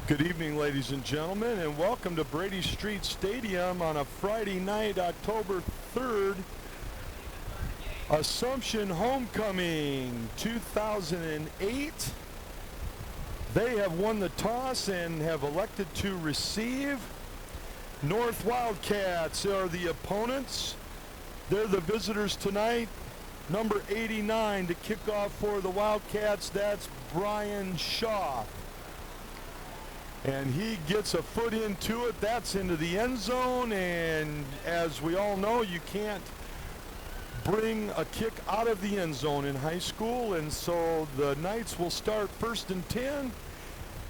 Good evening, ladies and gentlemen, and welcome to Brady Street Stadium on a Friday night, October 3rd. Assumption Homecoming 2008. They have won the toss and have elected to receive. North Wildcats are the opponents. They're the visitors tonight. Number 89 to kick off for the Wildcats, that's Brian Shaw. And he gets a foot into it. That's into the end zone. And as we all know, you can't bring a kick out of the end zone in high school. And so the Knights will start 1st and 10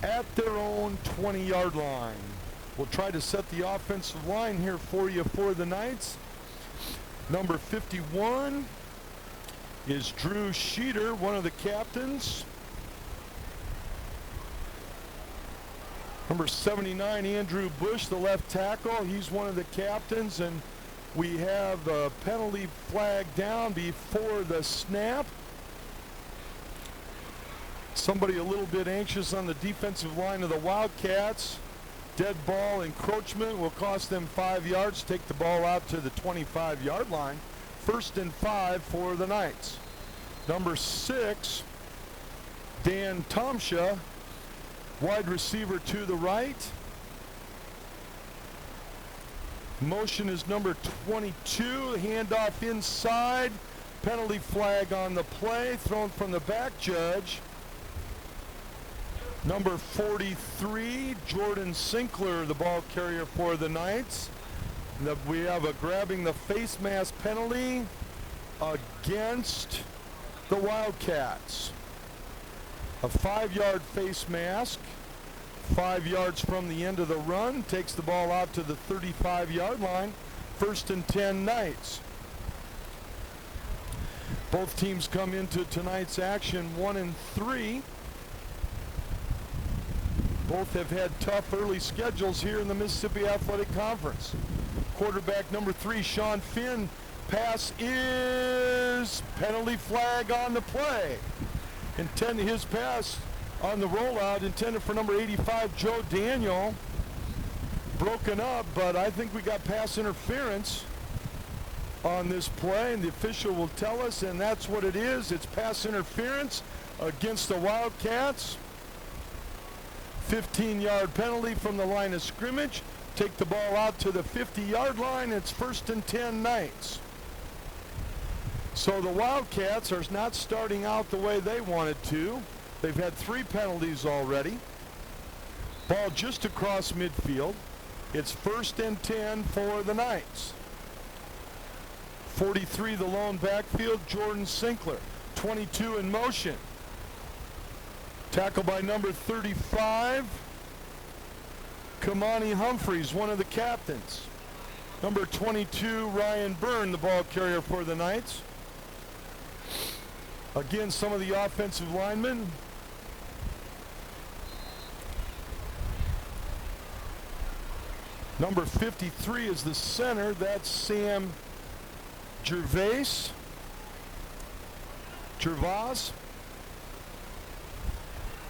at their own 20-yard line. We'll try to set the offensive line here for you for the Knights. Number 51 is Drew Sheeter, one of the captains. Number 79, Andrew Bush, the left tackle. He's one of the captains, and we have a penalty flag down before the snap. Somebody a little bit anxious on the defensive line of the Wildcats. Dead ball encroachment will cost them 5 yards. Take the ball out to the 25-yard line. 1st and 5 for the Knights. Number 6, Dan Tomsha, wide receiver to the right. Motion is number 22. Handoff inside. Penalty flag on the play. Thrown from the back judge. Number 43, Jordan Sinkler, the ball carrier for the Knights. We have a grabbing the face mask penalty against the Wildcats. A 5-yard face mask, 5 yards from the end of the run, takes the ball out to the 35-yard line. 1st and 10 Knights. Both teams come into tonight's action 1-3. Both have had tough early schedules here in the Mississippi Athletic Conference. Quarterback number 3, Sean Finn. Pass is penalty flag on the play. His pass on the rollout intended for number 85, Joe Daniel. Broken up, but I think we got pass interference on this play, and the official will tell us, and that's what it is. It's pass interference against the Wildcats. 15-yard penalty from the line of scrimmage. Take the ball out to the 50-yard line. It's 1st and 10 Knights. So the Wildcats are not starting out the way they wanted to. They've had 3 penalties already. Ball just across midfield. It's 1st and 10 for the Knights. 43, the lone backfield, Jordan Sinkler. 22 in motion. Tackle by number 35, Kamani Humphreys, one of the captains. Number 22, Ryan Byrne, the ball carrier for the Knights. Again, some of the offensive linemen. Number 53 is the center. That's Sam Gervais.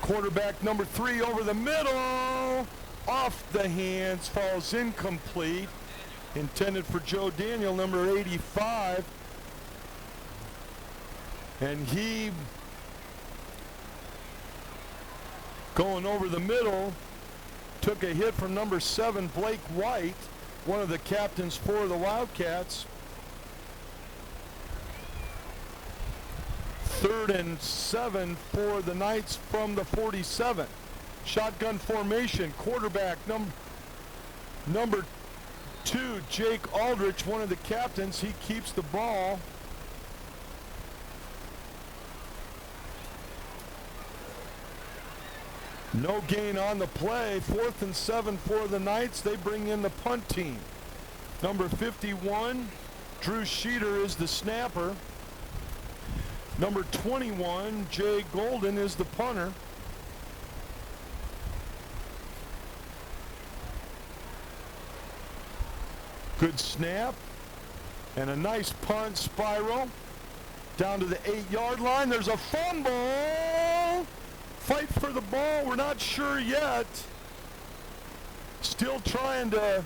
Quarterback number 3 over the middle. Off the hands, falls incomplete. Intended for Joe Daniel, number 85. And he, going over the middle, took a hit from number 7, Blake White, one of the captains for the Wildcats. 3rd and 7 for the Knights from the 47. Shotgun formation. Quarterback number 2, Jake Aldrich, one of the captains. He keeps the ball. No gain on the play. 4th and 7 for the Knights. They bring in the punt team. Number 51, Drew Sheeter, is the snapper. Number 21, Jay Golden, is the punter. Good snap and a nice punt spiral down to the 8-yard line. There's a fumble. Fight for the ball. We're not sure yet. Still trying to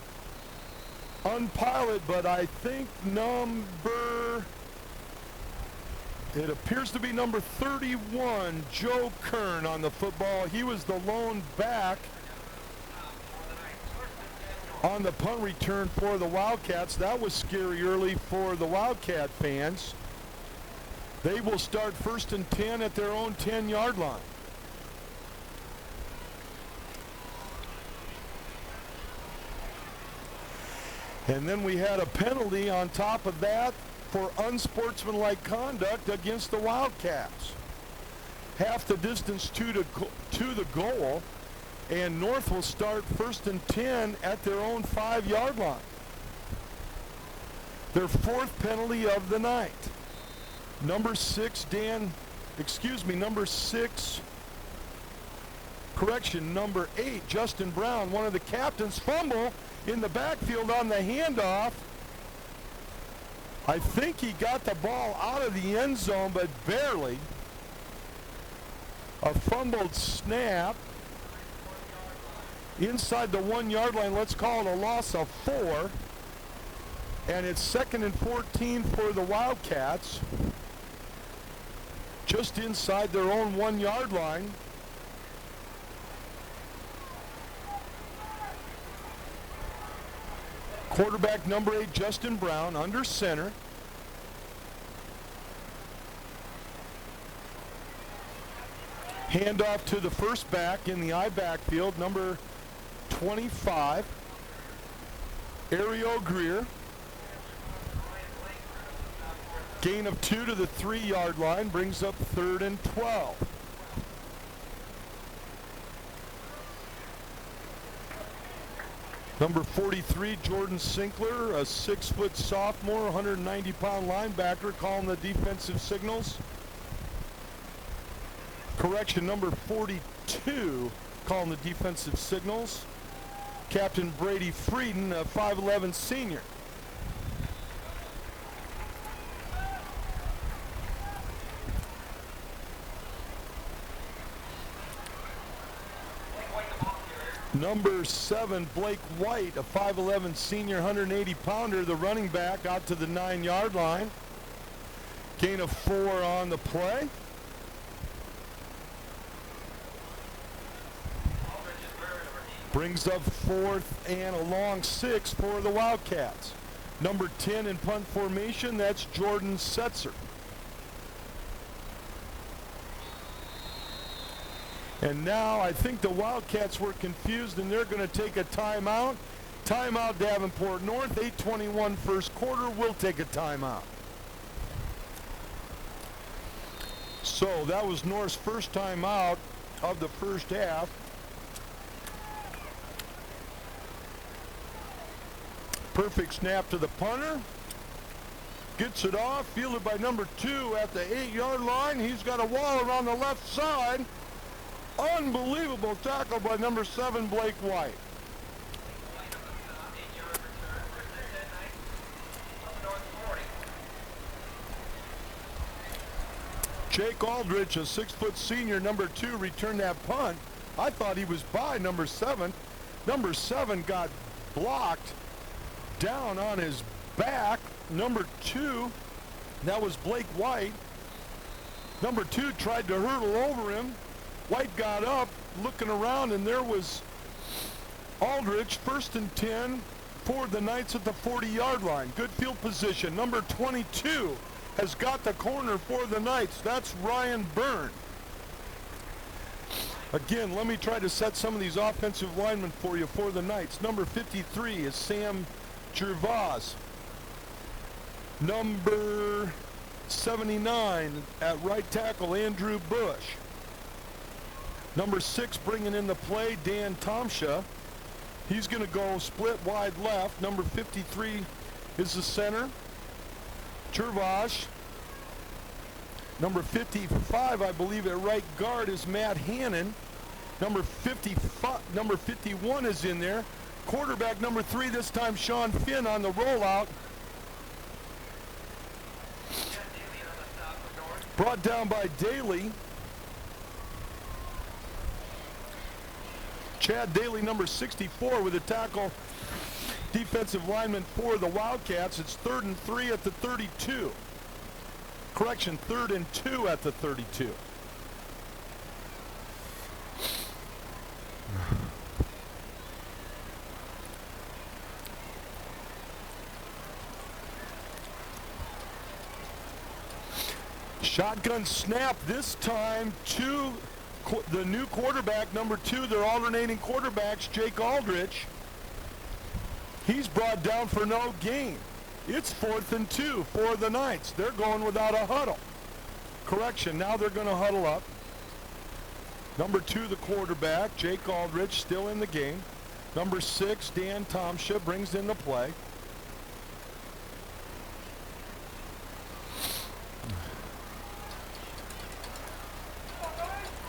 unpile it, but I think it appears to be number 31, Joe Kern on the football. He was the lone back on the punt return for the Wildcats. That was scary early for the Wildcat fans. They will start 1st and 10 at their own 10-yard line. And then we had a penalty on top of that for unsportsmanlike conduct against the Wildcats. Half the distance to the goal, and North will start 1st and 10 at their own 5-yard line. Their 4th penalty of the night. Number 6, number 8, Justin Brown, one of the captains, fumble in the backfield on the handoff. I think he got the ball out of the end zone, but barely. A fumbled snap inside the 1-yard line. Let's call it a loss of 4. And it's 2nd and 14 for the Wildcats, just inside their own 1-yard line. Quarterback number 8, Justin Brown, under center. Handoff to the first back in the I backfield, number 25, Ariel Greer. Gain of 2 to the 3-yard line brings up 3rd and 12. Number 43, Jordan Sinkler, a 6-foot sophomore, 190-pound linebacker, calling the defensive signals. Correction, number 42, calling the defensive signals. Captain Brady Frieden, a 5'11 senior. Number 7, Blake White, a 5'11 senior, 180-pounder, the running back, out to the 9-yard line. Gain of 4 on the play. Brings up 4th and a long 6 for the Wildcats. Number 10 in punt formation, that's Jordan Setzer. And now I think the Wildcats were confused and they're going to take a timeout. Timeout, Davenport North, 8:21 first quarter. We'll take a timeout. So that was North's first timeout of the first half. Perfect snap to the punter. Gets it off, fielded by number 2 at the 8-yard line. He's got a wall around the left side. Unbelievable tackle by number 7, Blake White. Jake Aldrich, a 6-foot senior, number 2, returned that punt. I thought he was by number 7. Number 7 got blocked down on his back. Number 2, that was Blake White. Number 2 tried to hurdle over him. White got up, looking around, and there was Aldrich, 1st and 10 for the Knights at the 40-yard line. Good field position. Number 22 has got the corner for the Knights. That's Ryan Byrne. Again, let me try to set some of these offensive linemen for you for the Knights. Number 53 is Sam Gervais. Number 79 at right tackle, Andrew Bush. Number 6 bringing in the play, Dan Tomsha. He's going to go split wide left. Number 53 is the center, Gervais. Number 55, I believe, at right guard is Matt Hannon. Number 51 is in there. Quarterback number 3, this time Sean Finn on the rollout. Brought down by Daly. Chad Daly, number 64, with a tackle. Defensive lineman for the Wildcats. It's 3rd and 3 at the 32. Correction, 3rd and 2 at the 32. Shotgun snap this time to the new quarterback, number 2. They're alternating quarterbacks, Jake Aldrich. He's brought down for no gain. It's 4th and 2 for the Knights. They're going without a huddle. Correction, now they're going to huddle up. Number 2, the quarterback, Jake Aldrich, still in the game. Number 6, Dan Tomsha, brings in the play.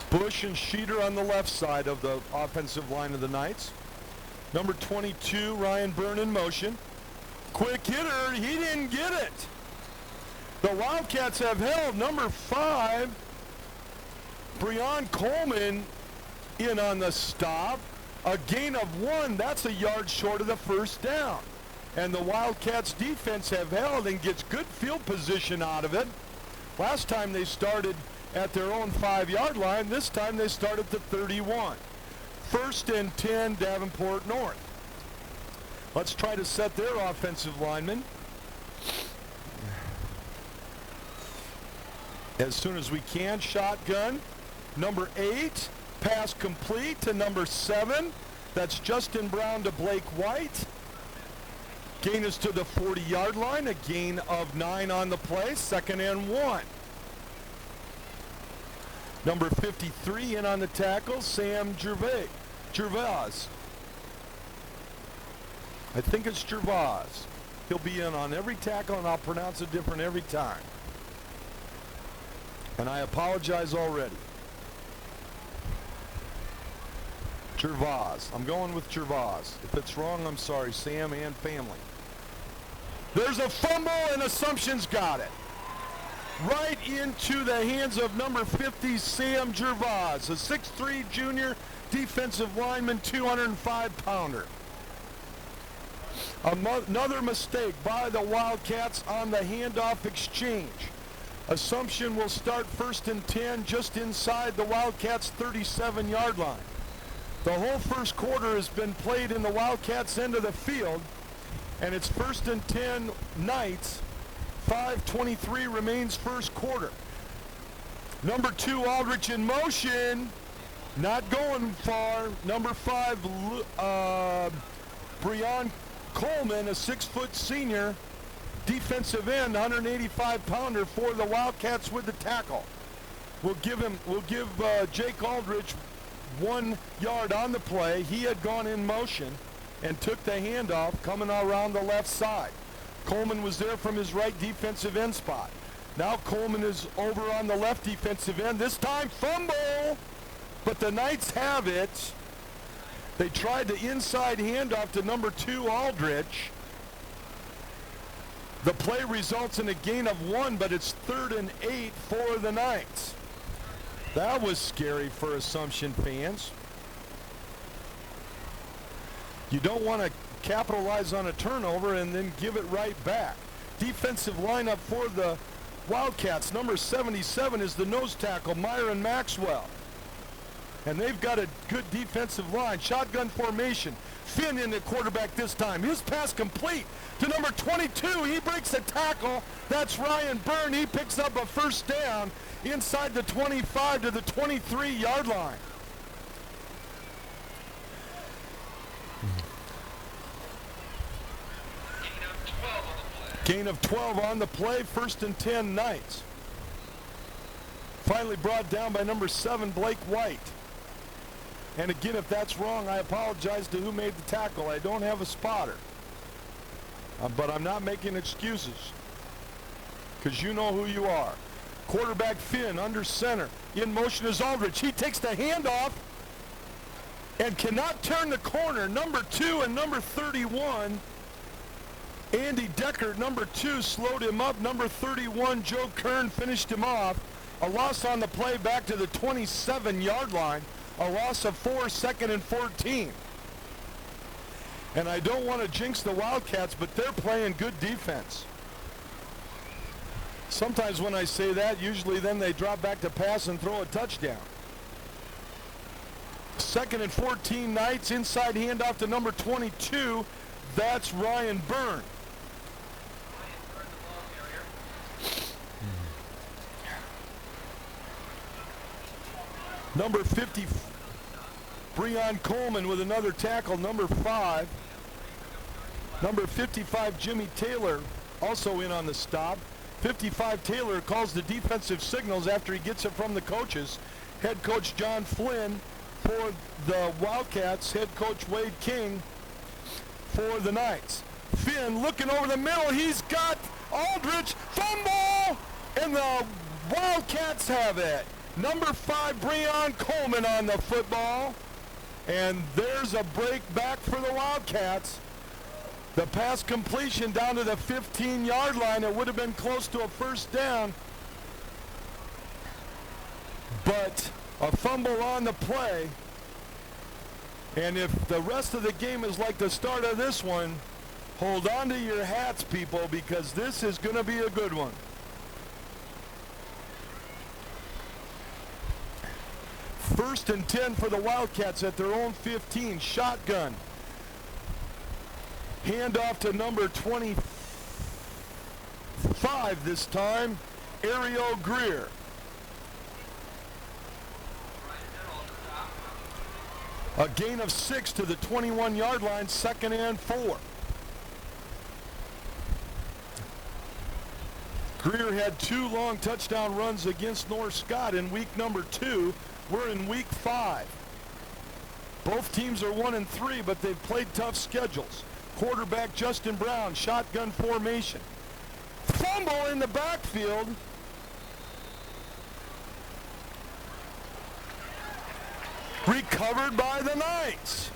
Bush and Sheeter on the left side of the offensive line of the Knights. Number 22, Ryan Byrne in motion. Quick hitter, he didn't get it. The Wildcats have held number 5, Breon Coleman, in on the stop. A gain of 1, that's a yard short of the first down. And the Wildcats defense have held and gets good field position out of it. Last time they started at their own 5-yard line. This time they start at the 31. 1st and 10, Davenport North. Let's try to set their offensive linemen as soon as we can. Shotgun, number 8, pass complete to number 7. That's Justin Brown to Blake White. Gain is to the 40-yard line, a gain of 9 on the play, 2nd and 1. Number 53 in on the tackle, Sam Gervais. I think it's Gervais. He'll be in on every tackle, and I'll pronounce it different every time. And I apologize already. Gervais. I'm going with Gervais. If it's wrong, I'm sorry, Sam and family. There's a fumble, and Assumption's got it. Right into the hands of number 50, Sam Gervais, a 6'3 junior defensive lineman, 205-pounder. Another mistake by the Wildcats on the handoff exchange. Assumption will start 1st and 10 just inside the Wildcats' 37-yard line. The whole first quarter has been played in the Wildcats' end of the field, and it's 1st and 10 Knights. 5:23 remains first quarter. Number 2, Aldrich in motion. Not going far. Number 5, Breon Coleman, a 6-foot senior defensive end, 185-pounder for the Wildcats with the tackle. We'll give Jake Aldrich 1 yard on the play. He had gone in motion and took the handoff coming around the left side. Coleman was there from his right defensive end spot. Now Coleman is over on the left defensive end. This time fumble, but the Knights have it. They tried the inside handoff to number 2, Aldrich. The play results in a gain of 1, but it's 3rd and 8 for the Knights. That was scary for Assumption fans. You don't want to capitalize on a turnover and then give it right back. Defensive lineup for the Wildcats. Number 77 is the nose tackle, Myron Maxwell. And they've got a good defensive line. Shotgun formation. Finn in the quarterback this time. His pass complete to number 22. He breaks a tackle. That's Ryan Byrne. He picks up a first down inside the 25 to the 23-yard line. Gain of 12 on the play, 1st and 10 Knights. Finally brought down by number 7, Blake White. And again, if that's wrong, I apologize to who made the tackle. I don't have a spotter. But I'm not making excuses, because you know who you are. Quarterback Finn under center. In motion is Aldrich. He takes the handoff and cannot turn the corner. Number 2 and number 31, Andy Deckert, number 2, slowed him up. Number 31, Joe Kern, finished him off. A loss on the play back to the 27-yard line. A loss of 4, 2nd and 14. And I don't want to jinx the Wildcats, but they're playing good defense. Sometimes when I say that, usually then they drop back to pass and throw a touchdown. 2nd and 14 Knights, inside handoff to number 22. That's Ryan Byrne. Number 50, Breon Coleman with another tackle. Number 5. Number 55, Jimmy Taylor, also in on the stop. 55 Taylor calls the defensive signals after he gets it from the coaches. Head coach John Flynn for the Wildcats. Head coach Wade King for the Knights. Finn looking over the middle. He's got Aldrich. Fumble! And the Wildcats have it. Number 5, Breon Coleman on the football. And there's a break back for the Wildcats. The pass completion down to the 15-yard line. It would have been close to a first down. But a fumble on the play. And if the rest of the game is like the start of this one, hold on to your hats, people, because this is going to be a good one. First and 10 for the Wildcats at their own 15. Shotgun. Handoff to number 25 this time, Ariel Greer. A gain of 6 to the 21-yard line, 2nd and 4. Greer had 2 long touchdown runs against North Scott in week number 2. We're in week 5. Both teams are 1-3, but they've played tough schedules. Quarterback Justin Brown, shotgun formation. Fumble in the backfield. Recovered by the Knights.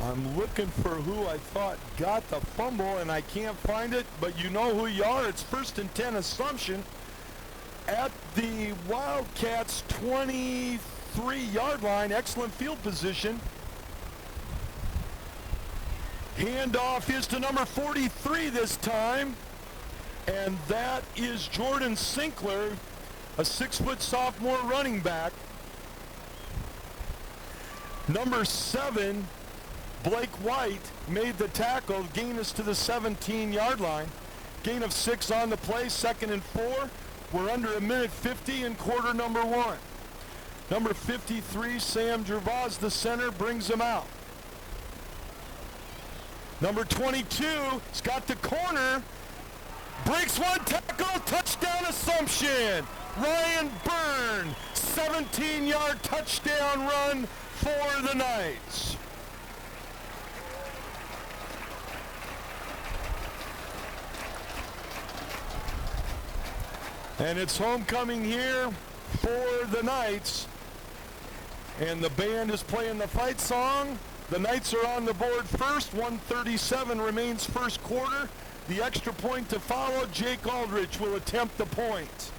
I'm looking for who I thought got the fumble, and I can't find it, but you know who you are. It's 1st and 10 Assumption at the Wildcats' 23-yard line. Excellent field position. Handoff is to number 43 this time, and that is Jordan Sinkler, a 6-foot sophomore running back. Number 7, Blake White made the tackle. Gain is to the 17-yard line. Gain of 6 on the play, 2nd and 4. We're under a minute 50 in quarter number 1. Number 53, Sam Gervais, the center, brings him out. Number 22, he's got the corner. Breaks one tackle, touchdown Assumption. Ryan Byrne, 17-yard touchdown run for the Knights. And it's homecoming here for the Knights. And the band is playing the fight song. The Knights are on the board first. 1:37 remains first quarter. The extra point to follow. Jake Aldrich will attempt the point.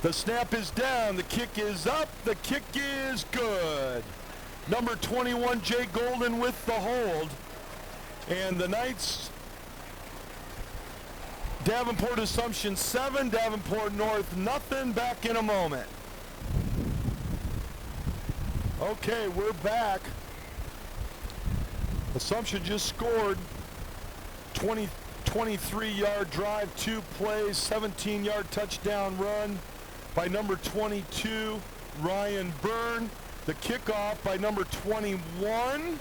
The snap is down. The kick is up. The kick is good. Number 21, Jay Golden with the hold. And the Knights, Davenport Assumption 7, Davenport North nothing. Back in a moment. Okay, we're back. Assumption just scored. 23-yard drive, 2 plays, 17-yard touchdown run by number 22, Ryan Byrne. The kickoff by number 21,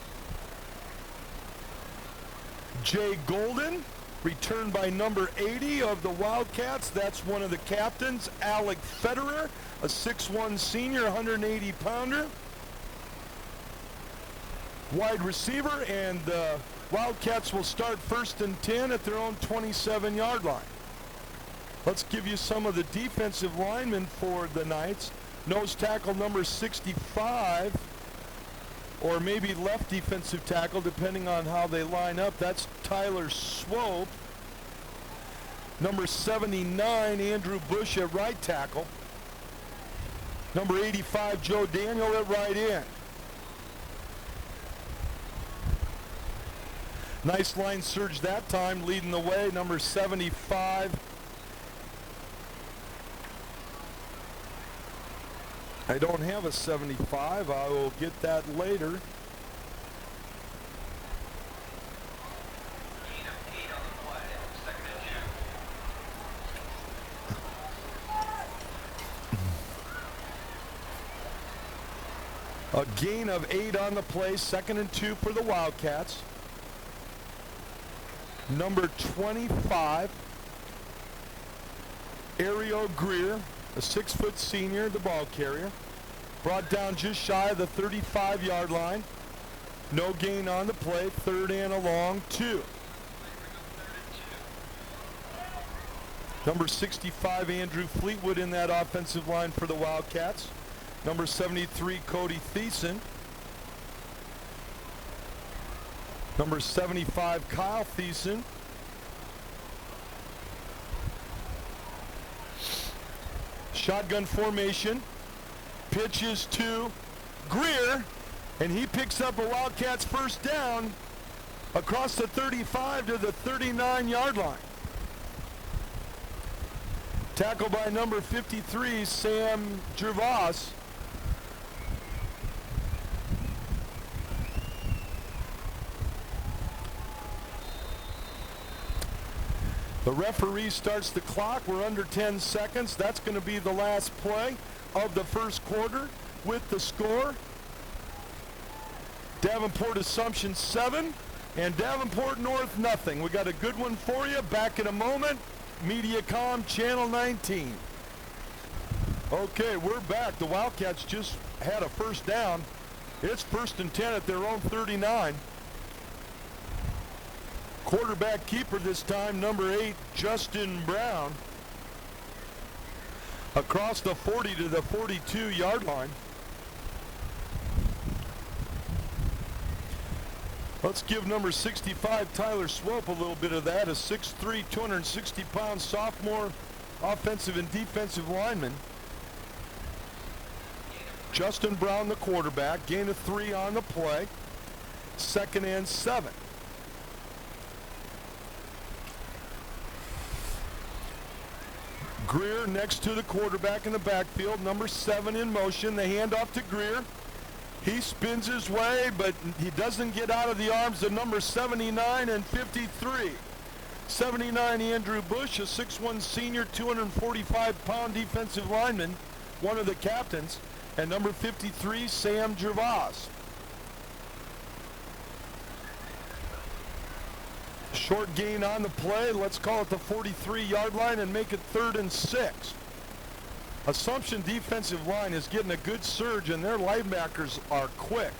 Jay Golden. Returned by number 80 of the Wildcats. That's one of the captains, Alec Federer, a 6'1 senior, 180-pounder. Wide receiver, and the Wildcats will start 1st and 10 at their own 27-yard line. Let's give you some of the defensive linemen for the Knights. Nose tackle number 65, or maybe left defensive tackle, depending on how they line up. That's Tyler Swope. Number 79, Andrew Bush at right tackle. Number 85, Joe Daniel at right end. Nice line surge that time, leading the way. Number 75. I don't have a 75. I will get that later. A gain of 8 on the play, 2nd and 2 for the Wildcats. Number 25, Ariel Greer, a 6-foot senior, the ball carrier. Brought down just shy of the 35-yard line. No gain on the play, 3rd and a long 2. Number 65, Andrew Fleetwood in that offensive line for the Wildcats. Number 73, Cody Thiessen. Number 75, Kyle Thiessen. Shotgun formation. Pitches to Greer, and he picks up a Wildcats first down across the 35 to the 39-yard line. Tackle by number 53, Sam Gervais. The referee starts the clock. We're under 10 seconds. That's going to be the last play of the first quarter with the score. Davenport Assumption 7 and Davenport North nothing. We got a good one for you. Back in a moment. Mediacom Channel 19. Okay, we're back. The Wildcats just had a first down. It's 1st and 10 at their own 39. Quarterback keeper this time, number 8, Justin Brown. Across the 40 to the 42-yard line. Let's give number 65, Tyler Swope, a little bit of that. A 6'3", 260-pound sophomore offensive and defensive lineman. Justin Brown, the quarterback. Gain of 3 on the play. 2nd and 7. Greer next to the quarterback in the backfield. Number 7 in motion. The handoff to Greer. He spins his way, but he doesn't get out of the arms of number 79 and 53. 79, Andrew Bush, a 6'1 senior, 245-pound defensive lineman, one of the captains. And number 53, Sam Gervais. Short gain on the play. Let's call it the 43-yard line and make it 3rd and 6. Assumption defensive line is getting a good surge, and their linebackers are quick.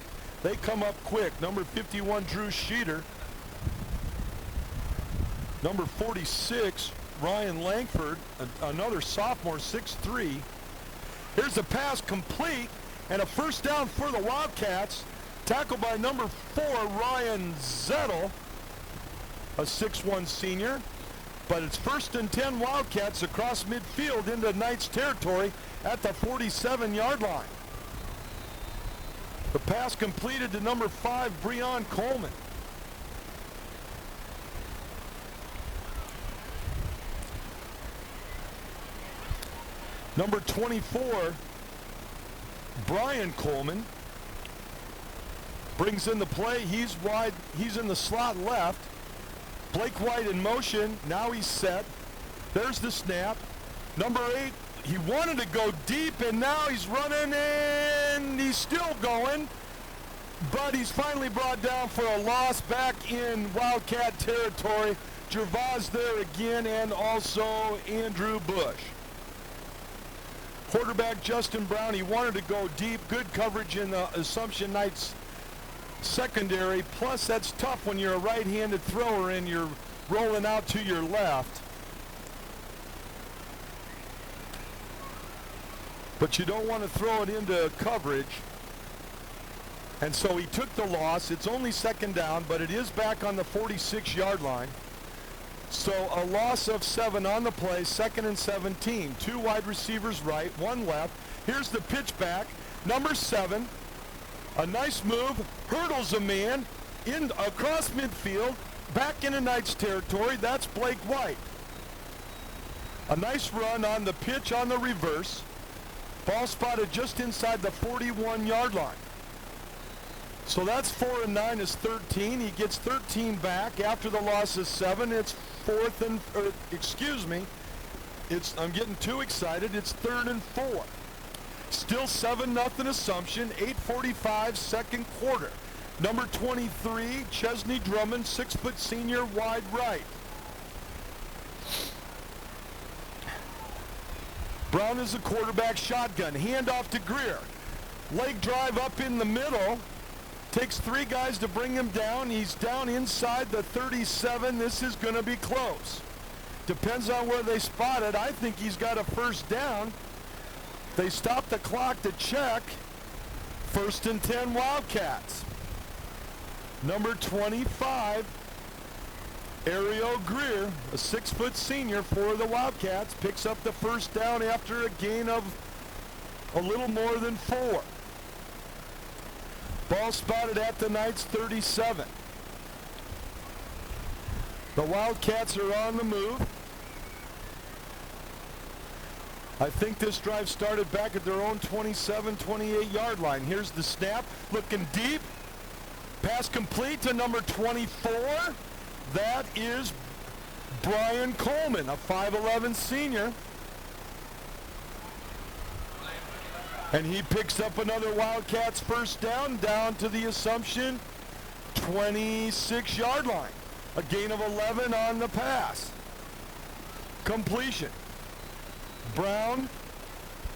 They come up quick. Number 51, Drew Sheeter. Number 46, Ryan Langford, another sophomore, 6'3". Here's the pass complete, and a first down for the Wildcats. Tackled by number 4, Ryan Zettel, a 6'1 senior. But it's 1st and 10 Wildcats across midfield into Knights territory at the 47-yard line. The pass completed to number 5, Breon Coleman. Number 24, Brian Coleman, brings in the play. He's wide. He's in the slot left. Blake White in motion. Now he's set. There's the snap. Number 8, he wanted to go deep, and now he's running, and he's still going. But he's finally brought down for a loss back in Wildcat territory. Gervais there again, and also Andrew Bush. Quarterback Justin Brown, he wanted to go deep. Good coverage in the Assumption Knights secondary. Plus, that's tough when you're a right-handed thrower and you're rolling out to your left. But you don't want to throw it into coverage. And so he took the loss. It's only second down, but it is back on the 46-yard line. So a loss of 7 on the play, 2nd and 17. 2 wide receivers right, 1 left. Here's the pitch back. Number 7, a nice move, hurdles a man in across midfield, back into Knights territory. That's Blake White. A nice run on the pitch on the reverse. Ball spotted just inside the 41-yard line. So that's 4 and 9 is 13. He gets 13 back after the loss of 7. It's I'm getting too excited. It's 3rd and 4. Still 7-0 Assumption. 8:45 second quarter. Number 23, Chesney Drummond, 6-foot senior, wide right. Brown is the quarterback, shotgun. Handoff to Greer. Leg drive up in the middle. Takes 3 guys to bring him down. He's down inside the 37. This is going to be close. Depends on where they spot it. I think he's got a first down. They stop the clock to check. 1st and 10 Wildcats. Number 25, Ariel Greer, a 6-foot senior for the Wildcats, picks up the first down after a gain of a little more than 4. Ball spotted at the Knights 37. The Wildcats are on the move. I think this drive started back at their own 27, 28-yard line. Here's the snap, looking deep. Pass complete to number 24. That is Brian Coleman, a 5'11 senior. And he picks up another Wildcats first down to the Assumption 26-yard line. A gain of 11 on the pass. Completion. Brown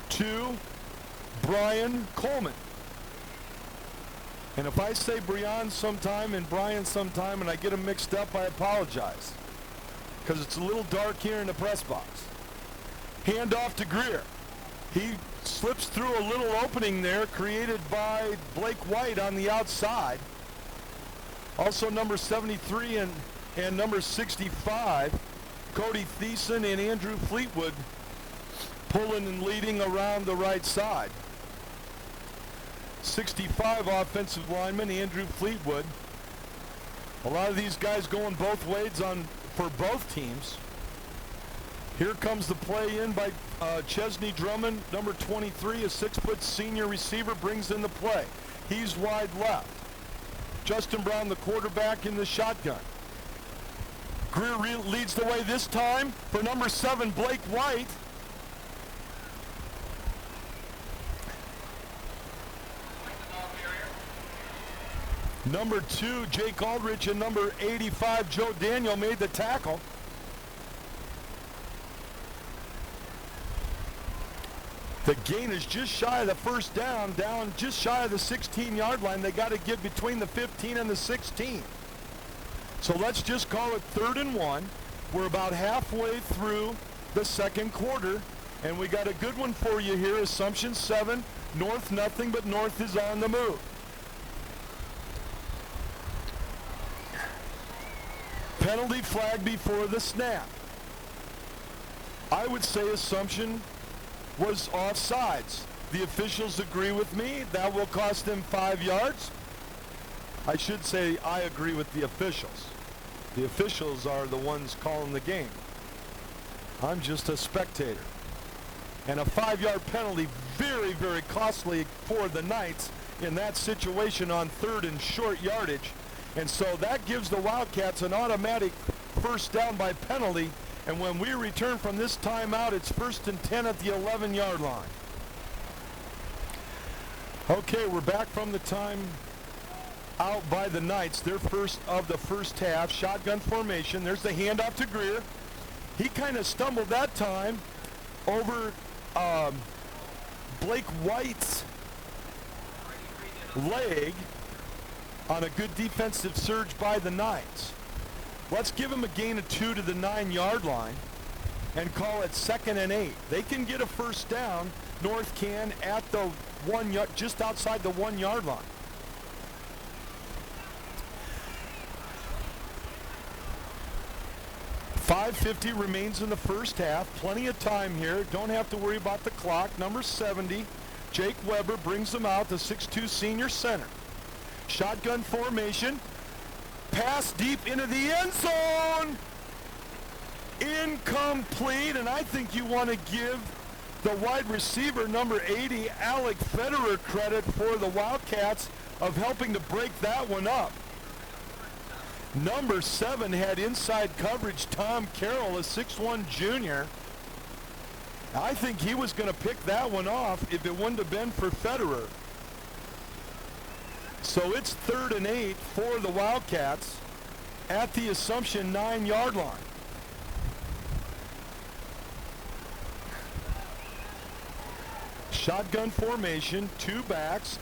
to Brian Coleman. And if I say Brian sometime and Brian sometime and I get them mixed up, I apologize. Because it's a little dark here in the press box. Handoff to Greer. He slips through a little opening there created by Blake White on the outside. Also number 73 and number 65, Cody Thiessen and Andrew Fleetwood pulling and leading around the right side. 65 offensive lineman, Andrew Fleetwood. A lot of these guys going both ways for both teams. Here comes the play in by Chesney Drummond, number 23, a 6-foot senior receiver, brings in the play. He's wide left. Justin Brown, the quarterback, in the shotgun. Greer leads the way this time for number 7, Blake White. Number 2, Jake Aldrich, and number 85, Joe Daniel, made the tackle. The gain is just shy of the first down just shy of the 16-yard line. They got to get between the 15 and the 16. So let's just call it 3rd and 1. We're about halfway through the second quarter, and we got a good one for you here. Assumption 7, North nothing, but North is on the move. Penalty flag before the snap. I would say Assumption was offsides. The officials agree with me. That will cost them 5 yards. I should say I agree with the officials. The officials are the ones calling the game. I'm just a spectator. And a 5-yard penalty, very, very costly for the Knights in that situation on 3rd and short yardage. And so that gives the Wildcats an automatic first down by penalty. And when we return from this timeout, it's 1st and 10 at the 11-yard line. Okay, we're back from the time out by the Knights. Their first of the first half. Shotgun formation. There's the handoff to Greer. He kind of stumbled that time over Blake White's leg on a good defensive surge by the Knights. Let's give him a gain of 2 to the 9-yard line and call it 2nd and 8. They can get a first down. North can at the 1 yard, just outside the 1-yard line. 5:50 remains in the first half. Plenty of time here. Don't have to worry about the clock. Number 70, Jake Weber, brings them out, the 6'2 senior center. Shotgun formation. Pass deep into the end zone. Incomplete, and I think you want to give the wide receiver, number 80, Alec Federer, credit for the Wildcats of helping to break that one up. Number 7 had inside coverage, Tom Carroll, a 6'1 junior. I think he was going to pick that one off if it wouldn't have been for Federer. So it's 3rd and 8 for the Wildcats at the Assumption 9-yard line. Shotgun formation, 2 backs.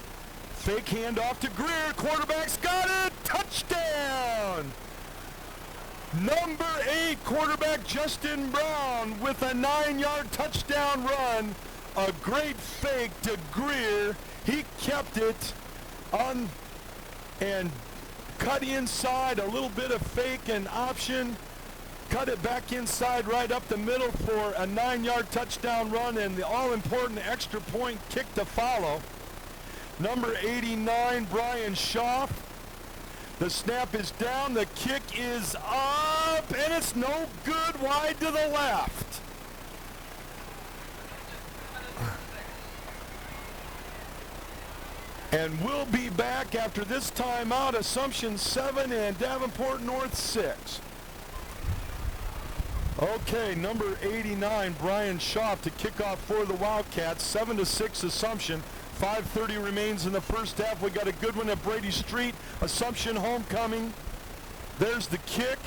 Fake handoff to Greer. Quarterback's got it. Touchdown! Number 8 quarterback Justin Brown with a 9-yard touchdown run. A great fake to Greer. He kept it on and cut inside. A little bit of fake and option. Cut it back inside right up the middle for a 9-yard touchdown run and the all-important extra point kick to follow. Number 89, Brian Schaaf. The snap is down, the kick is up, and it's no good, wide to the left. And we'll be back after this timeout. Assumption 7 and Davenport North 6. Okay, number 89, Brian Schaaf to kick off for the Wildcats. 7-6 Assumption. 5:30 remains in the first half. We got a good one at Brady Street. Assumption homecoming. There's the kick.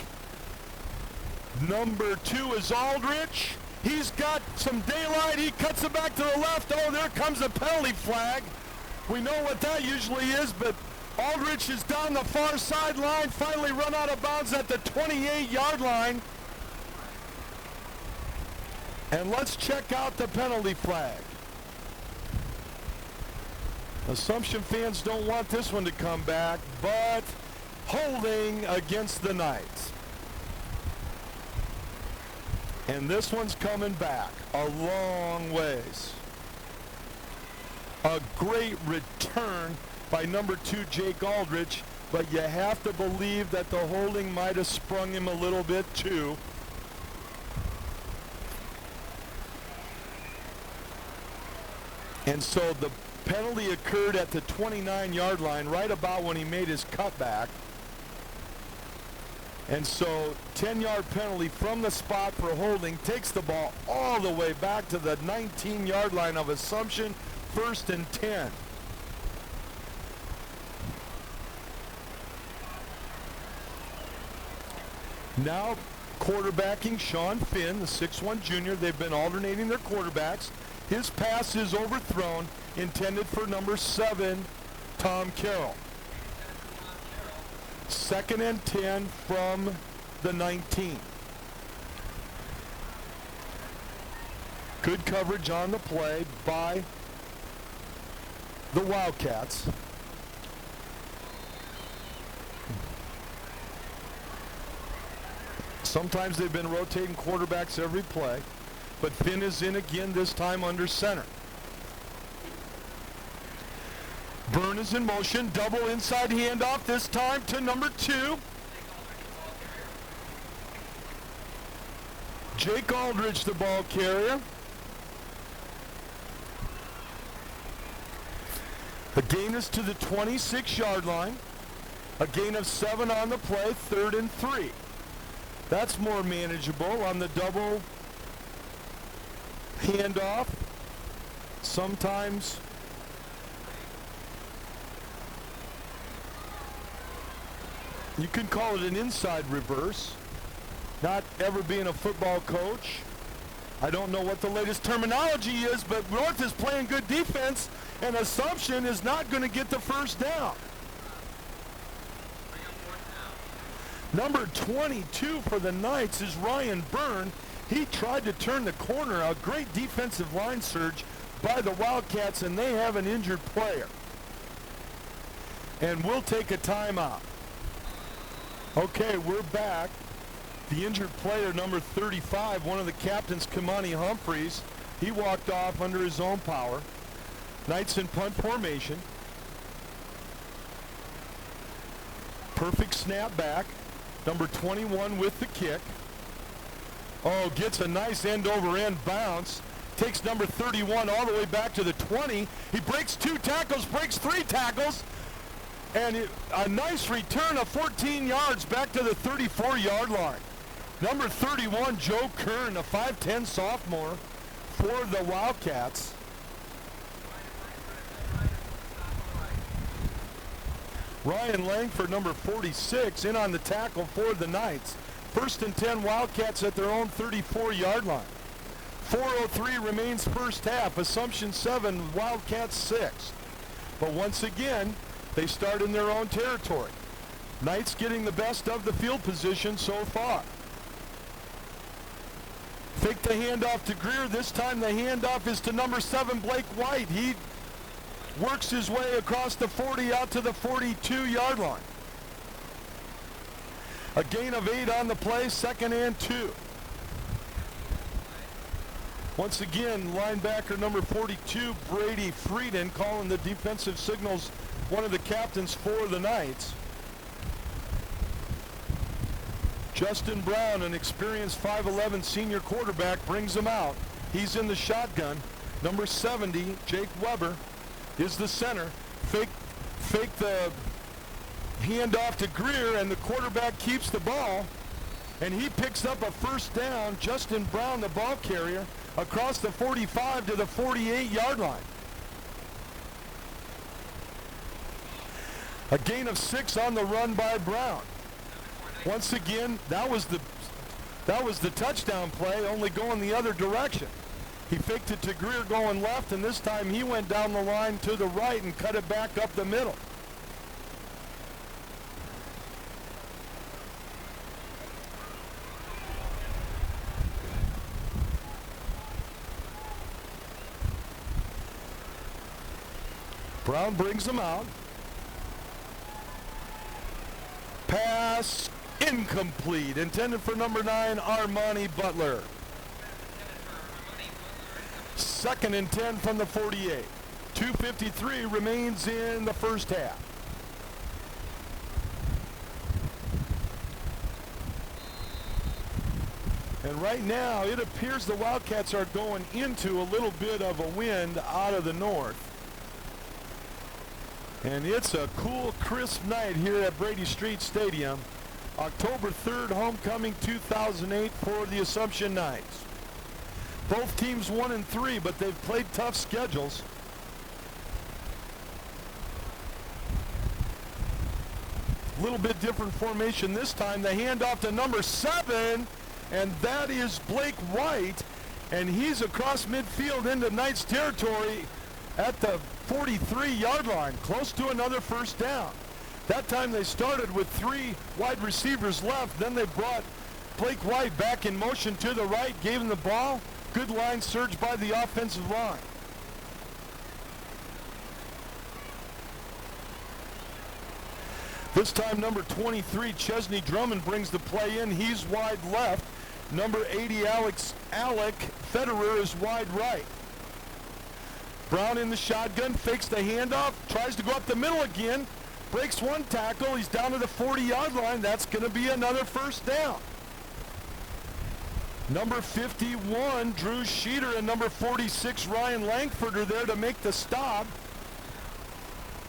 Number 2 is Aldrich. He's got some daylight. He cuts it back to the left. Oh, there comes a penalty flag. We know what that usually is, but Aldrich is down the far sideline. Finally run out of bounds at the 28-yard line. And let's check out the penalty flag. Assumption fans don't want this one to come back, but holding against the Knights. And this one's coming back a long ways. A great return by number 2, Jake Aldrich, but you have to believe that the holding might have sprung him a little bit too. And so the penalty occurred at the 29-yard line, right about when he made his cutback. And so 10-yard penalty from the spot for holding takes the ball all the way back to the 19-yard line of Assumption, 1st and 10. Now quarterbacking Sean Finn, the 6'1 junior. They've been alternating their quarterbacks. His pass is overthrown, intended for number 7, Tom Carroll. 2nd and 10 from the 19. Good coverage on the play by the Wildcats. Sometimes they've been rotating quarterbacks every play, but Finn is in again, this time under center. Byrne is in motion, double inside handoff, this time to number 2. Jake Aldrich, the ball carrier. The gain is to the 26-yard line. A gain of 7 on the play, 3rd and 3. That's more manageable on the double handoff. Sometimes you can call it an inside reverse. Not ever being a football coach, I don't know what the latest terminology is, but North is playing good defense, and Assumption is not going to get the first down. Number 22 for the Knights is Ryan Byrne. He tried to turn the corner. A great defensive line surge by the Wildcats, and they have an injured player. And we'll take a timeout. Okay, we're back. The injured player, number 35, one of the captains, Kamani Humphreys, he walked off under his own power. Knights in punt formation. Perfect snap back. Number 21 with the kick. Oh, gets a nice end-over-end bounce. Takes number 31 all the way back to the 20. He breaks 2 tackles, breaks 3 tackles. And a nice return of 14 yards back to the 34-yard line. Number 31, Joe Kern, a 5'10 sophomore for the Wildcats. Ryan Langford, number 46, in on the tackle for the Knights. 1st and 10, Wildcats at their own 34-yard line. 4:03 remains first half. Assumption 7, Wildcats 6. But once again, they start in their own territory. Knights getting the best of the field position so far. Fake the handoff to Greer. This time the handoff is to number 7, Blake White. He works his way across the 40 out to the 42-yard line. A gain of 8 on the play, 2nd and 2. Once again, linebacker number 42, Brady Frieden, calling the defensive signals, one of the captains for the Knights. Justin Brown, an experienced 5'11 senior quarterback, brings him out. He's in the shotgun. Number 70, Jake Weber, is the center. Fake the handoff to Greer, and the quarterback keeps the ball, and he picks up a first down. Justin Brown, the ball carrier, across the 45 to the 48-yard line. A gain of 6 on the run by Brown. Once again, that was the touchdown play, only going the other direction. He faked it to Greer going left, and this time he went down the line to the right and cut it back up the middle. Brown brings him out. Pass incomplete. Intended for number 9, Armani Butler. 2nd and 10 from the 48. 2:53 remains in the first half. And right now, it appears the Wildcats are going into a little bit of a wind out of the north. And it's a cool, crisp night here at Brady Street Stadium. October 3rd, homecoming 2008 for the Assumption Knights. Both teams 1-3, but they've played tough schedules. A little bit different formation this time. The handoff to number 7, and that is Blake White, and he's across midfield into Knights territory at the 43-yard line, close to another first down. That time they started with 3 wide receivers left. Then they brought Blake White back in motion to the right, gave him the ball. Good line surge by the offensive line. This time number 23, Chesney Drummond, brings the play in. He's wide left. Number 80, Alec Federer, is wide right. Brown in the shotgun, fakes the handoff, tries to go up the middle again, breaks 1 tackle. He's down to the 40-yard line. That's going to be another first down. Number 51, Drew Sheeter, and number 46, Ryan Langford, are there to make the stop.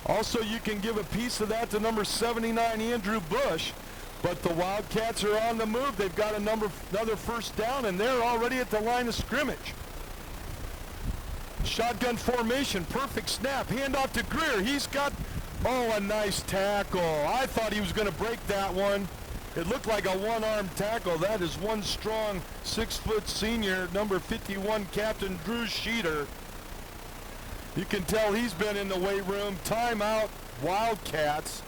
Also, you can give a piece of that to number 79, Andrew Bush. But the Wildcats are on the move. They've got another first down, and they're already at the line of scrimmage. Shotgun formation, perfect snap, handoff to Greer. He's got, a nice tackle. I thought he was going to break that one. It looked like a one-arm tackle. That is one strong 6-foot senior, number 51, Captain Drew Sheeter. You can tell he's been in the weight room. Timeout, Wildcats.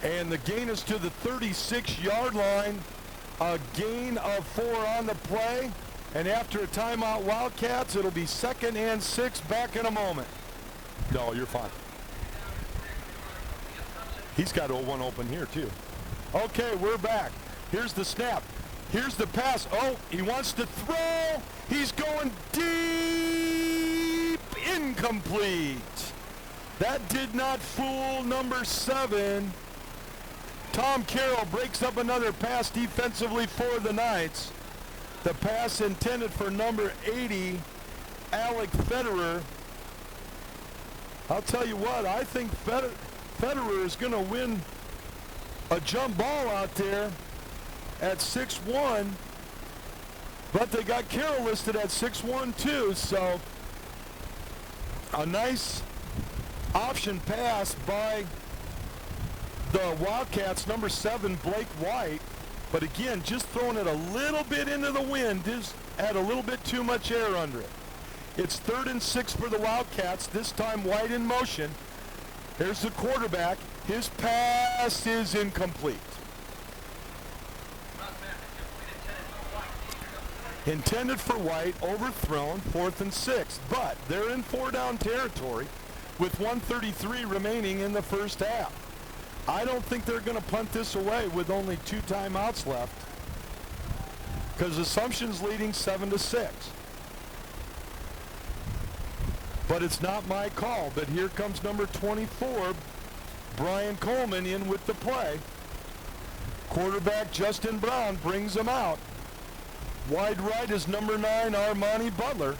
And the gain is to the 36-yard line. A gain of 4 on the play. And after a timeout, Wildcats, it'll be 2nd and 6. Back in a moment. No, you're fine. He's got one open here, too. Okay, we're back. Here's the snap. Here's the pass. Oh, he wants to throw. He's going deep. Incomplete. That did not fool number 7. Tom Carroll breaks up another pass defensively for the Knights. The pass intended for number 80, Alec Federer. I'll tell you what, I think Federer is going to win a jump ball out there at 6'1", but they got Carroll listed at 6'1" too, so a nice option pass by the Wildcats, number 7, Blake White. But again, just throwing it a little bit into the wind, just had a little bit too much air under it. It's 3rd and 6 for the Wildcats, this time White in motion. Here's the quarterback. His pass is incomplete. Intended for White, overthrown, 4th and 6. But they're in 4-down territory with 1:33 remaining in the first half. I don't think they're going to punt this away with only 2 timeouts left, because Assumption's leading 7-6. But it's not my call. But here comes number 24, Brian Coleman, in with the play. Quarterback Justin Brown brings him out. Wide right is number 9, Armani Butler.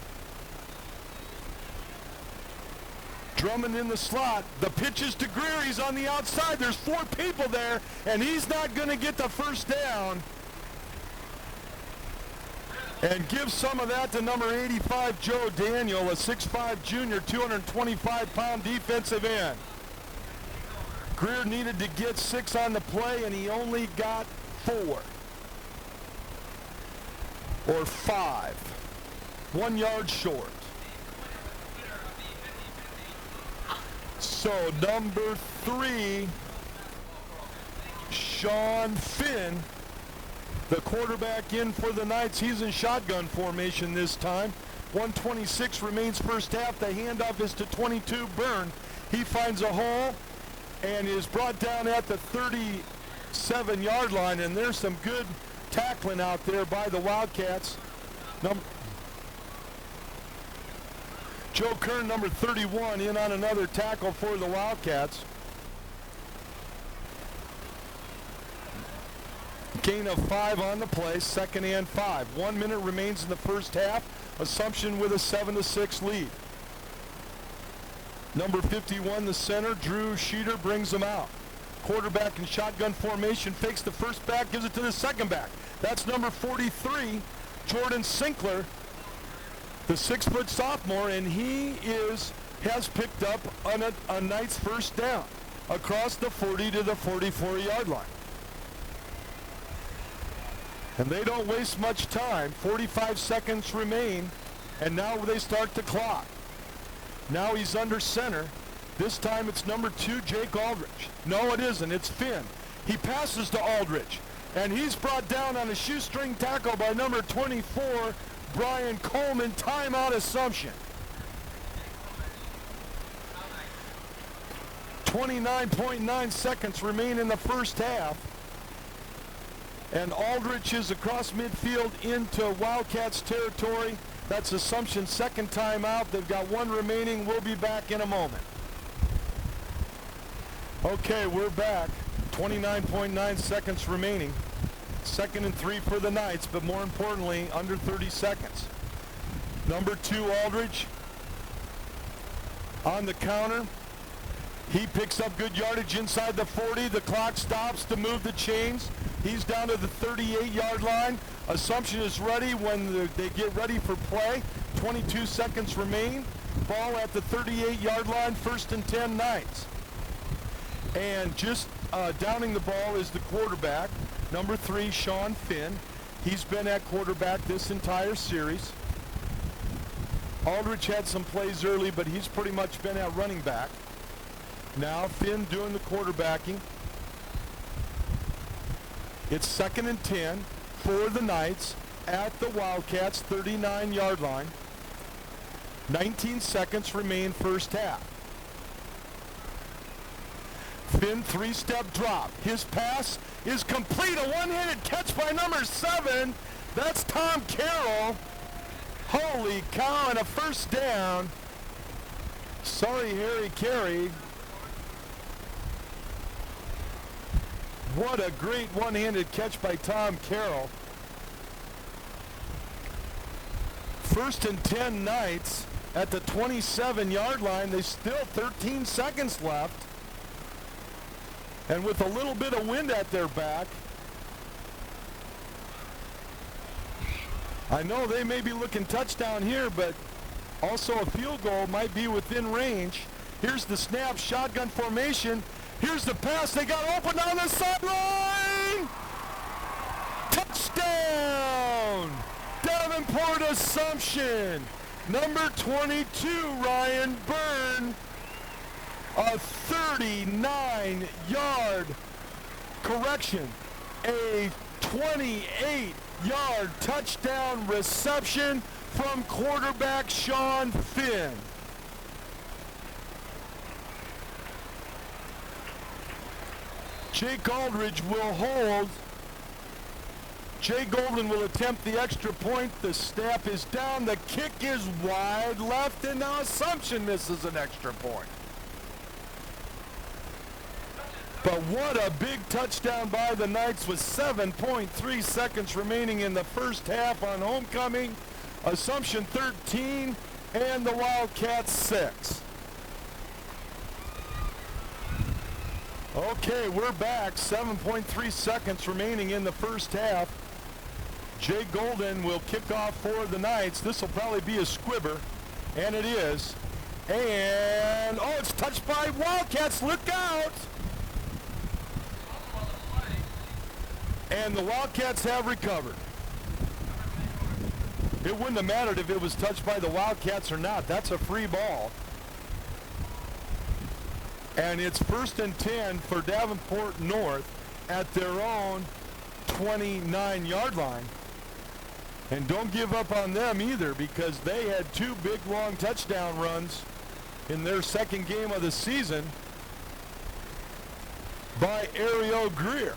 Drummond in the slot. The pitch is to Greer. He's on the outside. There's 4 people there, and he's not going to get the first down. And give some of that to number 85, Joe Daniel, a 6'5 junior, 225-pound defensive end. Greer needed to get 6 on the play, and he only got 4. Or 5. 1 yard short. So number 3, Sean Finn, the quarterback in for the Knights. He's in shotgun formation this time. 1:26 remains first half. The handoff is to 22, Byrne. He finds a hole and is brought down at the 37-yard line, and there's some good tackling out there by the Wildcats. Joe Kern, number 31, in on another tackle for the Wildcats. Gain of 5 on the play, 2nd and 5. 1 minute remains in the first half. Assumption with a 7-6 lead. Number 51, the center, Drew Sheeter, brings him out. Quarterback in shotgun formation, fakes the first back, gives it to the second back. That's number 43, Jordan Sinkler, the 6-foot sophomore, and he has picked up a Knight's first down across the 40 to the 44-yard line. And they don't waste much time. 45 seconds remain, and now they start the clock. Now he's under center. This time it's number 2, Jake Aldrich. No, it isn't. It's Finn. He passes to Aldrich, and he's brought down on a shoestring tackle by number 24, Brian Coleman. Timeout, Assumption. 29.9 seconds remain in the first half. And Aldrich is across midfield into Wildcats territory. That's Assumption's second timeout. They've got 1 remaining. We'll be back in a moment. Okay, we're back. 29.9 seconds remaining. 2nd and 3 for the Knights, but more importantly, under 30 seconds. Number 2, Aldrich, on the counter. He picks up good yardage inside the 40. The clock stops to move the chains. He's down to the 38-yard line. Assumption is ready when they get ready for play. 22 seconds remain. Ball at the 38-yard line, 1st and 10 Knights. And just downing the ball is the quarterback, number 3, Sean Finn. He's been at quarterback this entire series. Aldrich had some plays early, but he's pretty much been at running back. Now Finn doing the quarterbacking. It's 2nd and 10 for the Knights at the Wildcats' 39-yard line. 19 seconds remain first half. Finn, 3-step drop. His pass is complete. A one-handed catch by number 7. That's Tom Carroll. Holy cow, and a first down. Sorry, Harry Carey. What a great one-handed catch by Tom Carroll. First and 10 Knights at the 27-yard line. There's still 13 seconds left. And with a little bit of wind at their back, I know they may be looking touchdown here, but also a field goal might be within range. Here's the snap, shotgun formation. Here's the pass. They got open down the sideline. Touchdown! Davenport Assumption. Number 22, Ryan Byrne. A 39-yard correction. A 28-yard touchdown reception from quarterback Sean Finn. Jake Aldridge will hold. Jay Golden will attempt the extra point. The snap is down. The kick is wide left, and now Assumption misses an extra point. But what a big touchdown by the Knights with 7.3 seconds remaining in the first half on homecoming. Assumption 13 and the Wildcats 6. Okay, we're back. 7.3 seconds remaining in the first half. Jay Golden will kick off for the Knights. This will probably be a squibber, and it is. And, oh, it's touched by Wildcats. Look out! And the Wildcats have recovered. It wouldn't have mattered if it was touched by the Wildcats or not. That's a free ball. And it's first and 10 for Davenport North at their own 29-yard line. And don't give up on them either, because they had 2 big, long touchdown runs in their second game of the season by Ariel Greer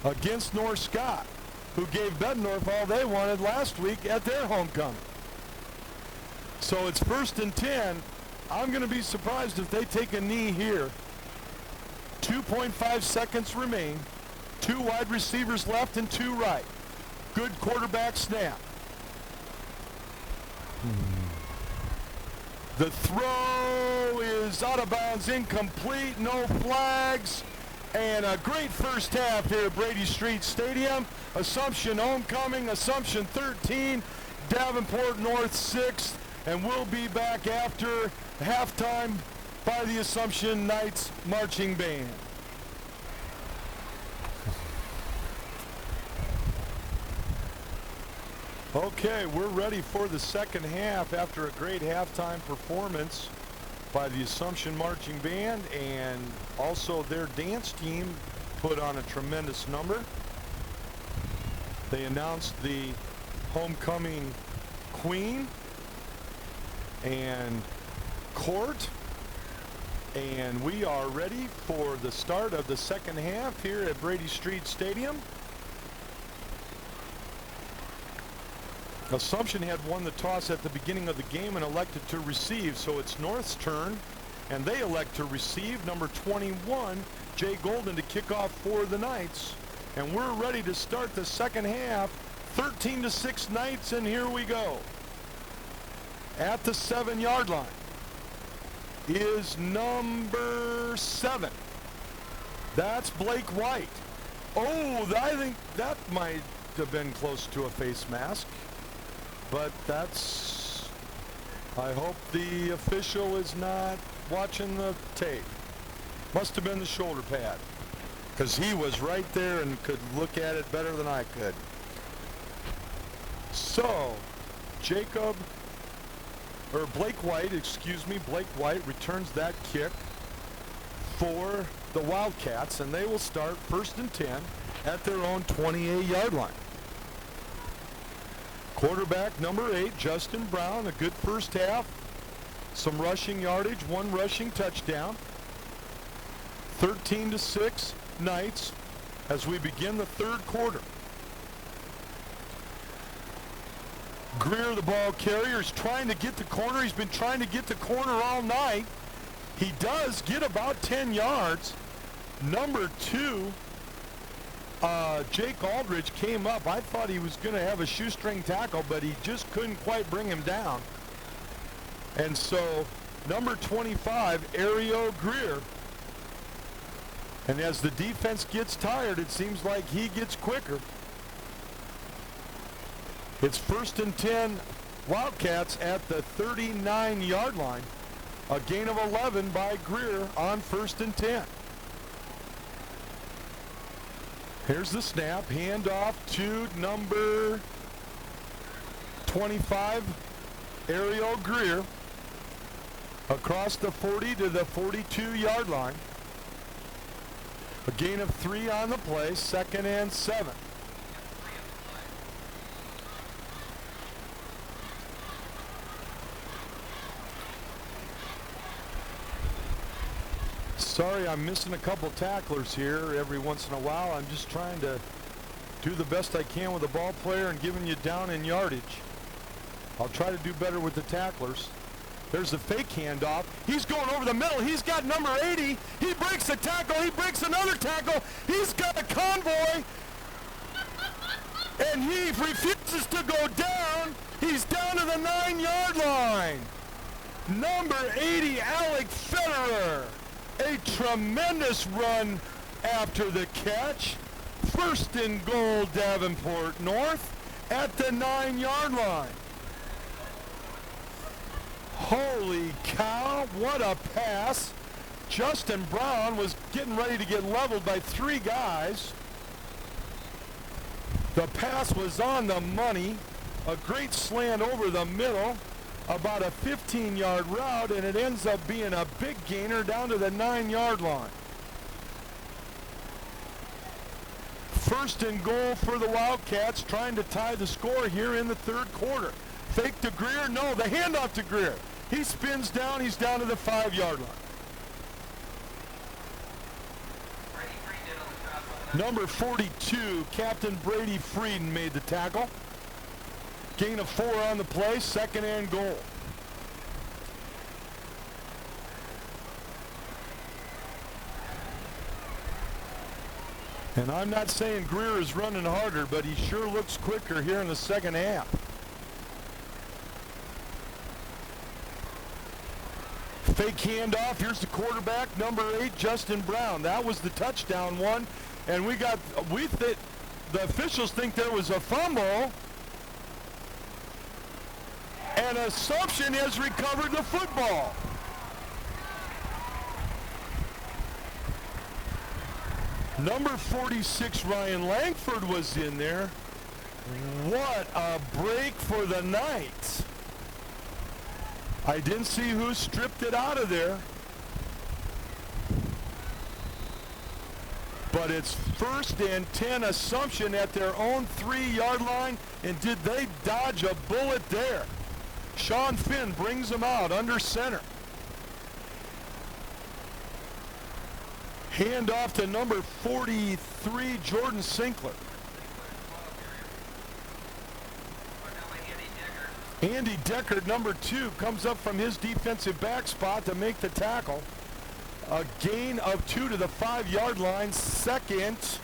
against North Scott, who gave Bettendorf all they wanted last week at their homecoming. So it's first and 10. I'm going to be surprised if they take a knee here. 2.5 seconds remain. 2 wide receivers left and 2 right. Good quarterback snap. The throw is out of bounds, incomplete, no flags. And a great first half here at Brady Street Stadium. Assumption homecoming, Assumption 13, Davenport North 6. And we'll be back after halftime by the Assumption Knights Marching Band. Okay, we're ready for the second half after a great halftime performance by the Assumption Marching Band, and also their dance team put on a tremendous number. They announced the homecoming queen and court, and we are ready for the start of the second half here at Brady Street Stadium. Assumption had won the toss at the beginning of the game and elected to receive, so it's North's turn, and they elect to receive. Number 21, Jay Golden, to kick off for the Knights. And we're ready to start the second half. 13-6 Knights, and here we go. At the 7-yard line is number 7. That's Blake White. Oh, I think that might have been close to a face mask. But that's, I hope the official is not watching the tape. Must have been the shoulder pad, because he was right there and could look at it better than I could. So, Blake White returns that kick for the Wildcats, and they will start first and 10 at their own 28-yard line. Quarterback number 8, Justin Brown, a good first half. Some rushing yardage, 1 rushing touchdown. 13-6 Knights as we begin the third quarter. Greer, the ball carrier, is trying to get the corner. He's been trying to get the corner all night. He does get about 10 yards. Number 2, Jake Aldridge came up. I thought he was going to have a shoestring tackle, but he just couldn't quite bring him down. And so, number 25, Ario Greer. And as the defense gets tired, it seems like he gets quicker. It's 1st and 10 Wildcats at the 39-yard line. A gain of 11 by Greer on 1st and 10. Here's the snap. Handoff to number 25, Ariel Greer. Across the 40 to the 42-yard line. A gain of 3 on the play. 2nd and 7. Sorry, I'm missing a couple tacklers here every once in a while. I'm just trying to do the best I can with a ball player and giving you down in yardage. I'll try to do better with the tacklers. There's a fake handoff. He's going over the middle. He's got number 80. He breaks a tackle. He breaks another tackle. He's got a convoy. And he refuses to go down. He's down to the 9-yard line. Number 80, Alec Federer. A tremendous run after the catch. 1st and goal, Davenport North at the 9-yard line. Holy cow, what a pass. Justin Brown was getting ready to get leveled by 3 guys. The pass was on the money. A great slant over the middle. About a 15-yard route, and it ends up being a big gainer down to the 9-yard line. 1st and goal for the Wildcats, trying to tie the score here in the third quarter. Fake to Greer, no, the handoff to Greer. He spins down, he's down to the 5-yard line. Number 42, Captain Brady Frieden made the tackle. Gain of 4 on the play, 2nd and goal. And I'm not saying Greer is running harder, but he sure looks quicker here in the second half. Fake handoff. Here's the quarterback, number 8, Justin Brown. That was the touchdown one. And the officials think there was a fumble. And Assumption has recovered the football. Number 46, Ryan Langford, was in there. What a break for the Knights. I didn't see who stripped it out of there. But it's 1st and 10 Assumption at their own 3-yard line. And did they dodge a bullet there? Sean Finn brings them out under center. Handoff to number 43, Jordan Sinkler. Andy Deckard, number 2, comes up from his defensive back spot to make the tackle. A gain of 2 to the 5-yard line, 2nd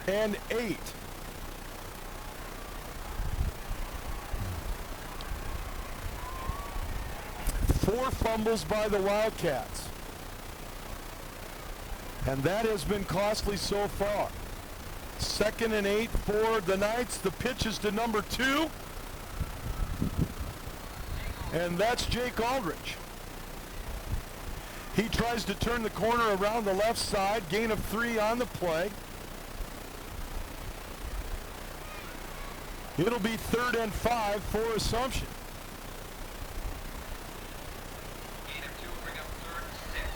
and 8. Four fumbles by the Wildcats. And that has been costly so far. 2nd and 8 for the Knights. The pitch is to number 2. And that's Jake Aldridge. He tries to turn the corner around the left side. Gain of 3 on the play. It'll be 3rd and 5 for Assumption. Gain of 2 will bring up 3rd and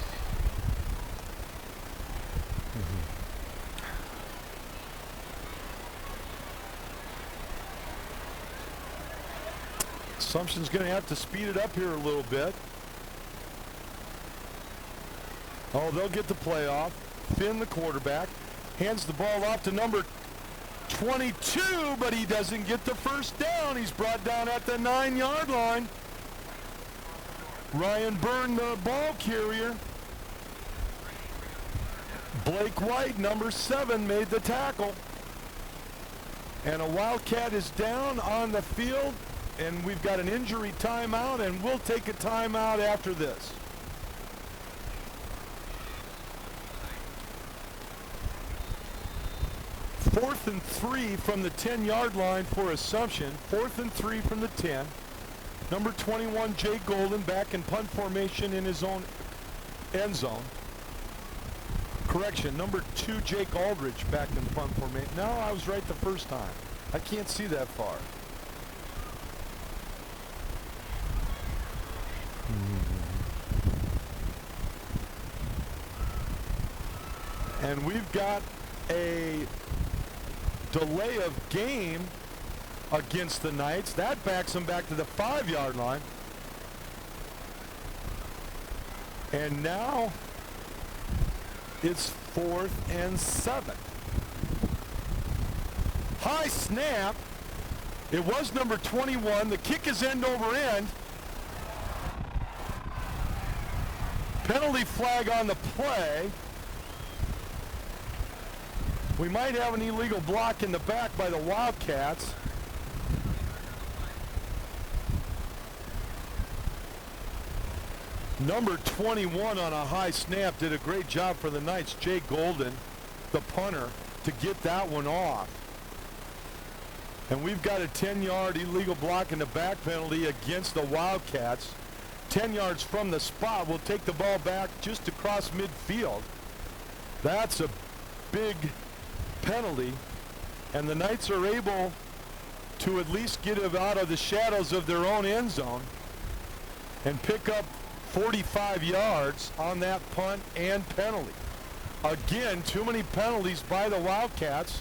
6. Assumption's going to have to speed it up here a little bit. Oh, they'll get the playoff. Finn, the quarterback, hands the ball off to number 22, but he doesn't get the first down. He's brought down at the 9-yard line. Ryan Byrne, the ball carrier. Blake White, number 7, made the tackle. And a Wildcat is down on the field, and we've got an injury timeout, and we'll take a timeout after this. Fourth and 3 from the 10-yard line for Assumption. 4th and 3 from the 10. Number 21, Jay Golden, back in punt formation in his own end zone. Correction, number 2, Jake Aldridge, back in punt formation. No, I was right the first time. I can't see that far. And we've got a delay of game against the Knights. That backs them back to the 5-yard line. And now it's 4th and 7. High snap. It was number 21. The kick is end over end. Penalty flag on the play. We might have an illegal block in the back by the Wildcats. Number 21 on a high snap did a great job for the Knights. Jay Golden, the punter, to get that one off. And we've got a 10-yard illegal block in the back penalty against the Wildcats. 10 yards from the spot. We'll take the ball back just across midfield. That's a big penalty. And the Knights are able to at least get it out of the shadows of their own end zone and pick up 45 yards on that punt and penalty. Again, too many penalties by the Wildcats.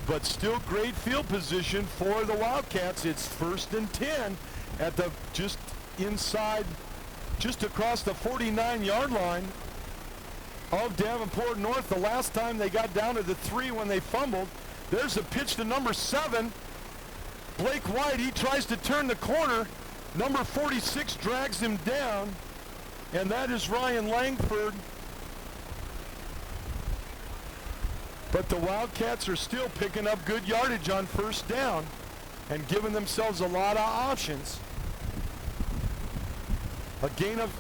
But still great field position for the Wildcats. It's 1st and 10 at the just across the 49-yard line of Davenport North. The last time they got down to the 3 when they fumbled. There's a pitch to number 7. Blake White, he tries to turn the corner. Number 46 drags him down, and that is Ryan Langford. But the Wildcats are still picking up good yardage on 1st down and giving themselves a lot of options. A gain of,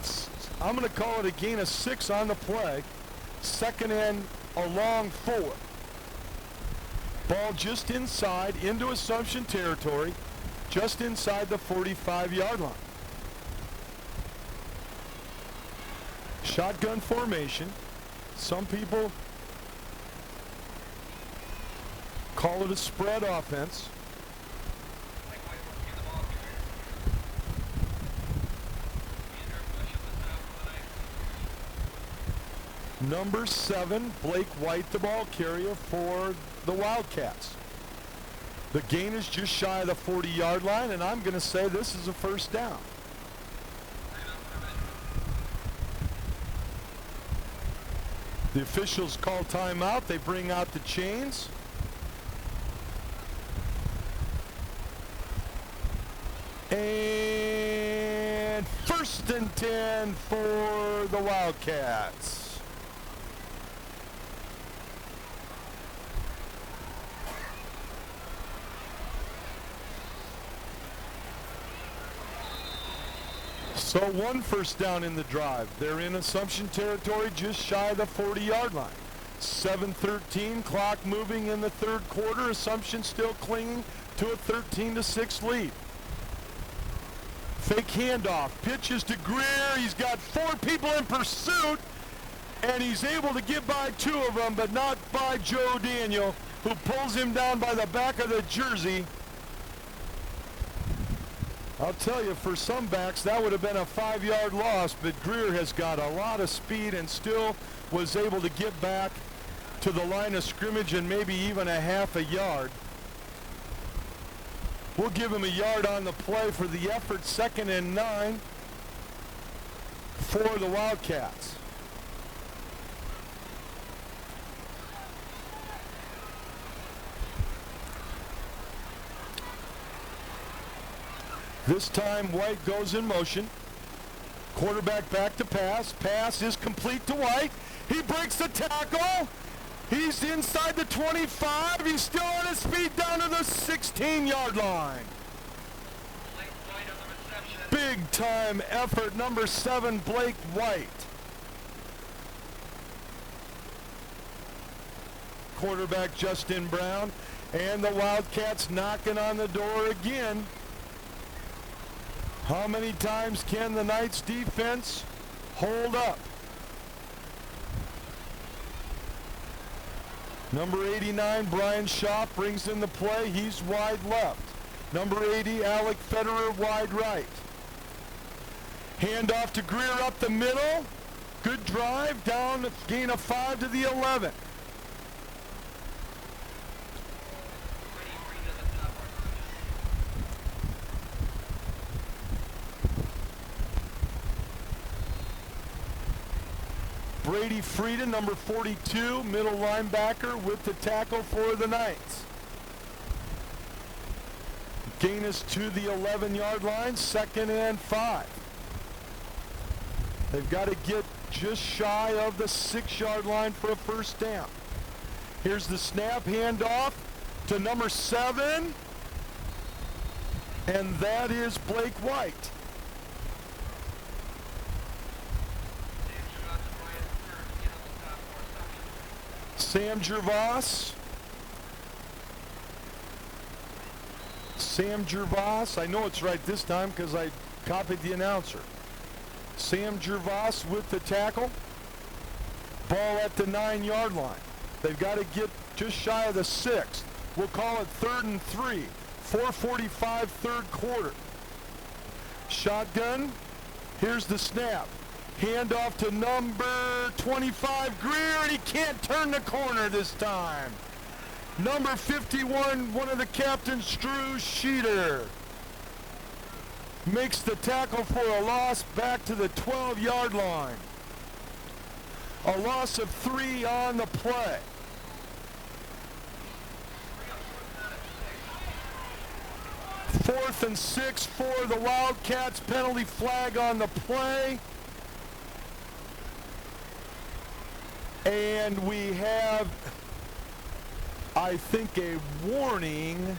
I'm going to call it a gain of 6 on the play. 2nd and a long 4. Ball just inside, into Assumption territory, just inside the 45-yard line. Shotgun formation. Some people call it a spread offense. Number 7, Blake White, the ball carrier for the Wildcats. The gain is just shy of the 40-yard line, and I'm going to say this is a 1st down. The officials call timeout. They bring out the chains. And 1st and 10 for the Wildcats. So 1 1st down in the drive. They're in Assumption territory just shy of the 40-yard line. 7:13, clock moving in the 3rd quarter. Assumption still clinging to a 13-6 lead. Fake handoff, pitches to Greer. He's got 4 people in pursuit, and he's able to get by 2 of them, but not by Joe Daniel, who pulls him down by the back of the jersey. I'll tell you, for some backs, that would have been a 5-yard loss, but Greer has got a lot of speed and still was able to get back to the line of scrimmage and maybe even a half a yard. We'll give him a yard on the play for the effort. 2nd and 9 for the Wildcats. This time White goes in motion. Quarterback back to pass. Pass is complete to White. He breaks the tackle. He's inside the 25. He's still on his feet down to the 16-yard line. Blake White on the reception. Big time effort, number 7, Blake White. Quarterback Justin Brown, and the Wildcats knocking on the door again. How many times can the Knights defense hold up? Number 89, Brian Shaw, brings in the play. He's wide left. Number 80, Alec Federer, wide right. Handoff to Greer up the middle. Good drive, down, gain of 5 to the 11. Brady Frieda, number 42, middle linebacker with the tackle for the Knights. Gain us to the 11-yard line, 2nd and 5. They've got to get just shy of the 6-yard line for a first down. Here's the snap, handoff to number 7, and that is Blake White. Sam Gervas. Sam Gervas. I know it's right this time because I copied the announcer. Sam Gervas with the tackle. Ball at the 9-yard line. They've got to get just shy of the 6th. We'll call it 3rd and 3. 4:45 third quarter. Shotgun. Here's the snap. Handoff to number 25, Greer, and he can't turn the corner this time. Number 51, one of the captains, Drew Sheeter, makes the tackle for a loss back to the 12-yard line. A loss of 3 on the play. Fourth and 6 for the Wildcats. Penalty flag on the play. And we have, I think, a warning.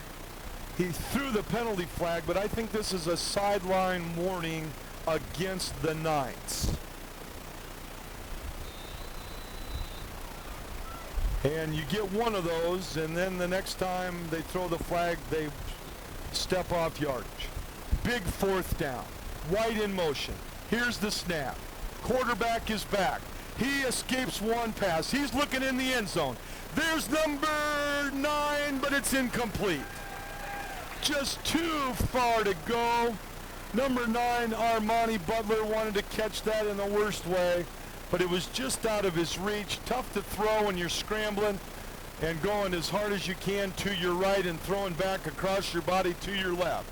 He threw the penalty flag, but I think this is a sideline warning against the Knights. And you get one of those, and then the next time they throw the flag, they step off yardage. Big 4th down. White in motion. Here's the snap. Quarterback is back. He escapes one pass. He's looking in the end zone. There's number 9, but it's incomplete. Just too far to go. Number 9, Armani Butler, wanted to catch that in the worst way, but it was just out of his reach. Tough to throw when you're scrambling and going as hard as you can to your right and throwing back across your body to your left.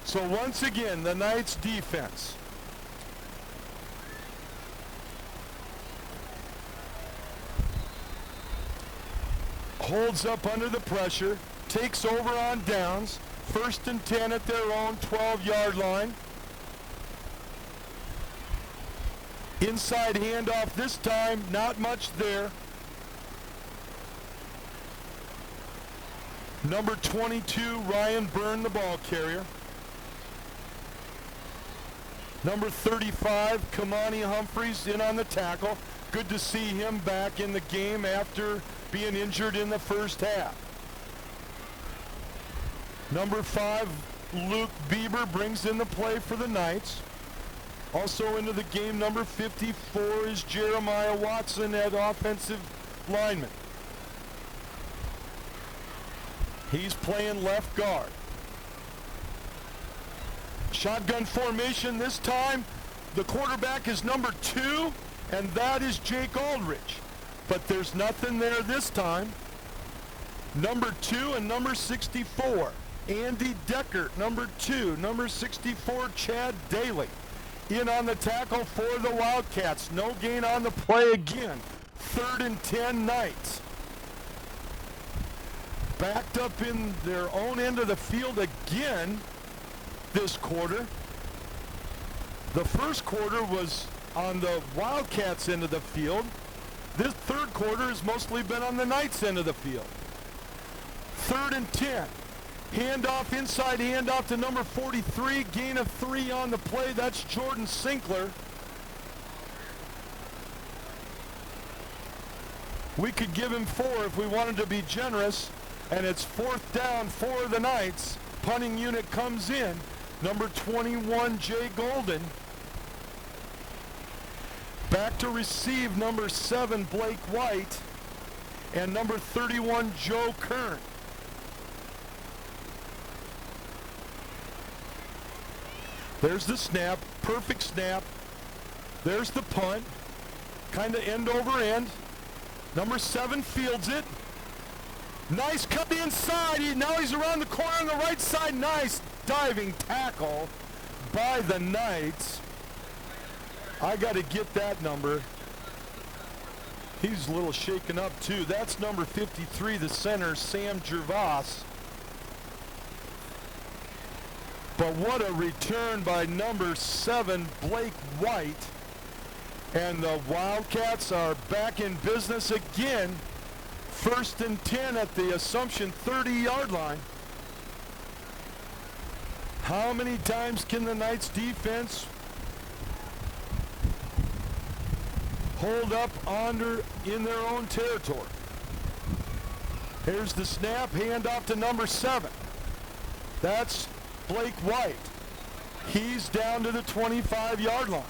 So once again, the Knights defense holds up under the pressure, takes over on downs, 1st and 10 at their own 12-yard line. Inside handoff this time, not much there. Number 22, Ryan Byrne, the ball carrier. Number 35, Kamani Humphreys, in on the tackle. Good to see him back in the game after being injured in the first half. Number 5, Luke Bieber, brings in the play for the Knights. Also into the game, number 54 is Jeremiah Watson at offensive lineman. He's playing left guard. Shotgun formation this time. The quarterback is number 2, and that is Jake Aldrich. But there's nothing there this time. Number 2 and number 64. Andy Deckert, number 2. Number 64, Chad Daly. In on the tackle for the Wildcats. No gain on the play again. 3rd and 10 Knights. Backed up in their own end of the field again this quarter. The first quarter was on the Wildcats end of the field. This third quarter has mostly been on the Knights end of the field. 3rd and 10. Handoff, inside handoff to number 43. Gain of 3 on the play. That's Jordan Sinkler. We could give him 4 if we wanted to be generous. And it's 4th down for the Knights. Punting unit comes in. Number 21, Jay Golden. Back to receive number 7, Blake White. And number 31, Joe Kern. There's the snap, perfect snap. There's the punt, kind of end over end. Number 7 fields it. Nice cut inside. Now he's around the corner on the right side. Nice diving tackle by the Knights. I got to get that number. He's a little shaken up too. That's number 53, the center, Sam Gervas. But what a return by number 7, Blake White. And the Wildcats are back in business again. 1st and 10 at the Assumption 30-yard line. How many times can the Knights defense hold up in their own territory? Here's the snap, handoff to number 7. That's Blake White. He's down to the 25-yard line.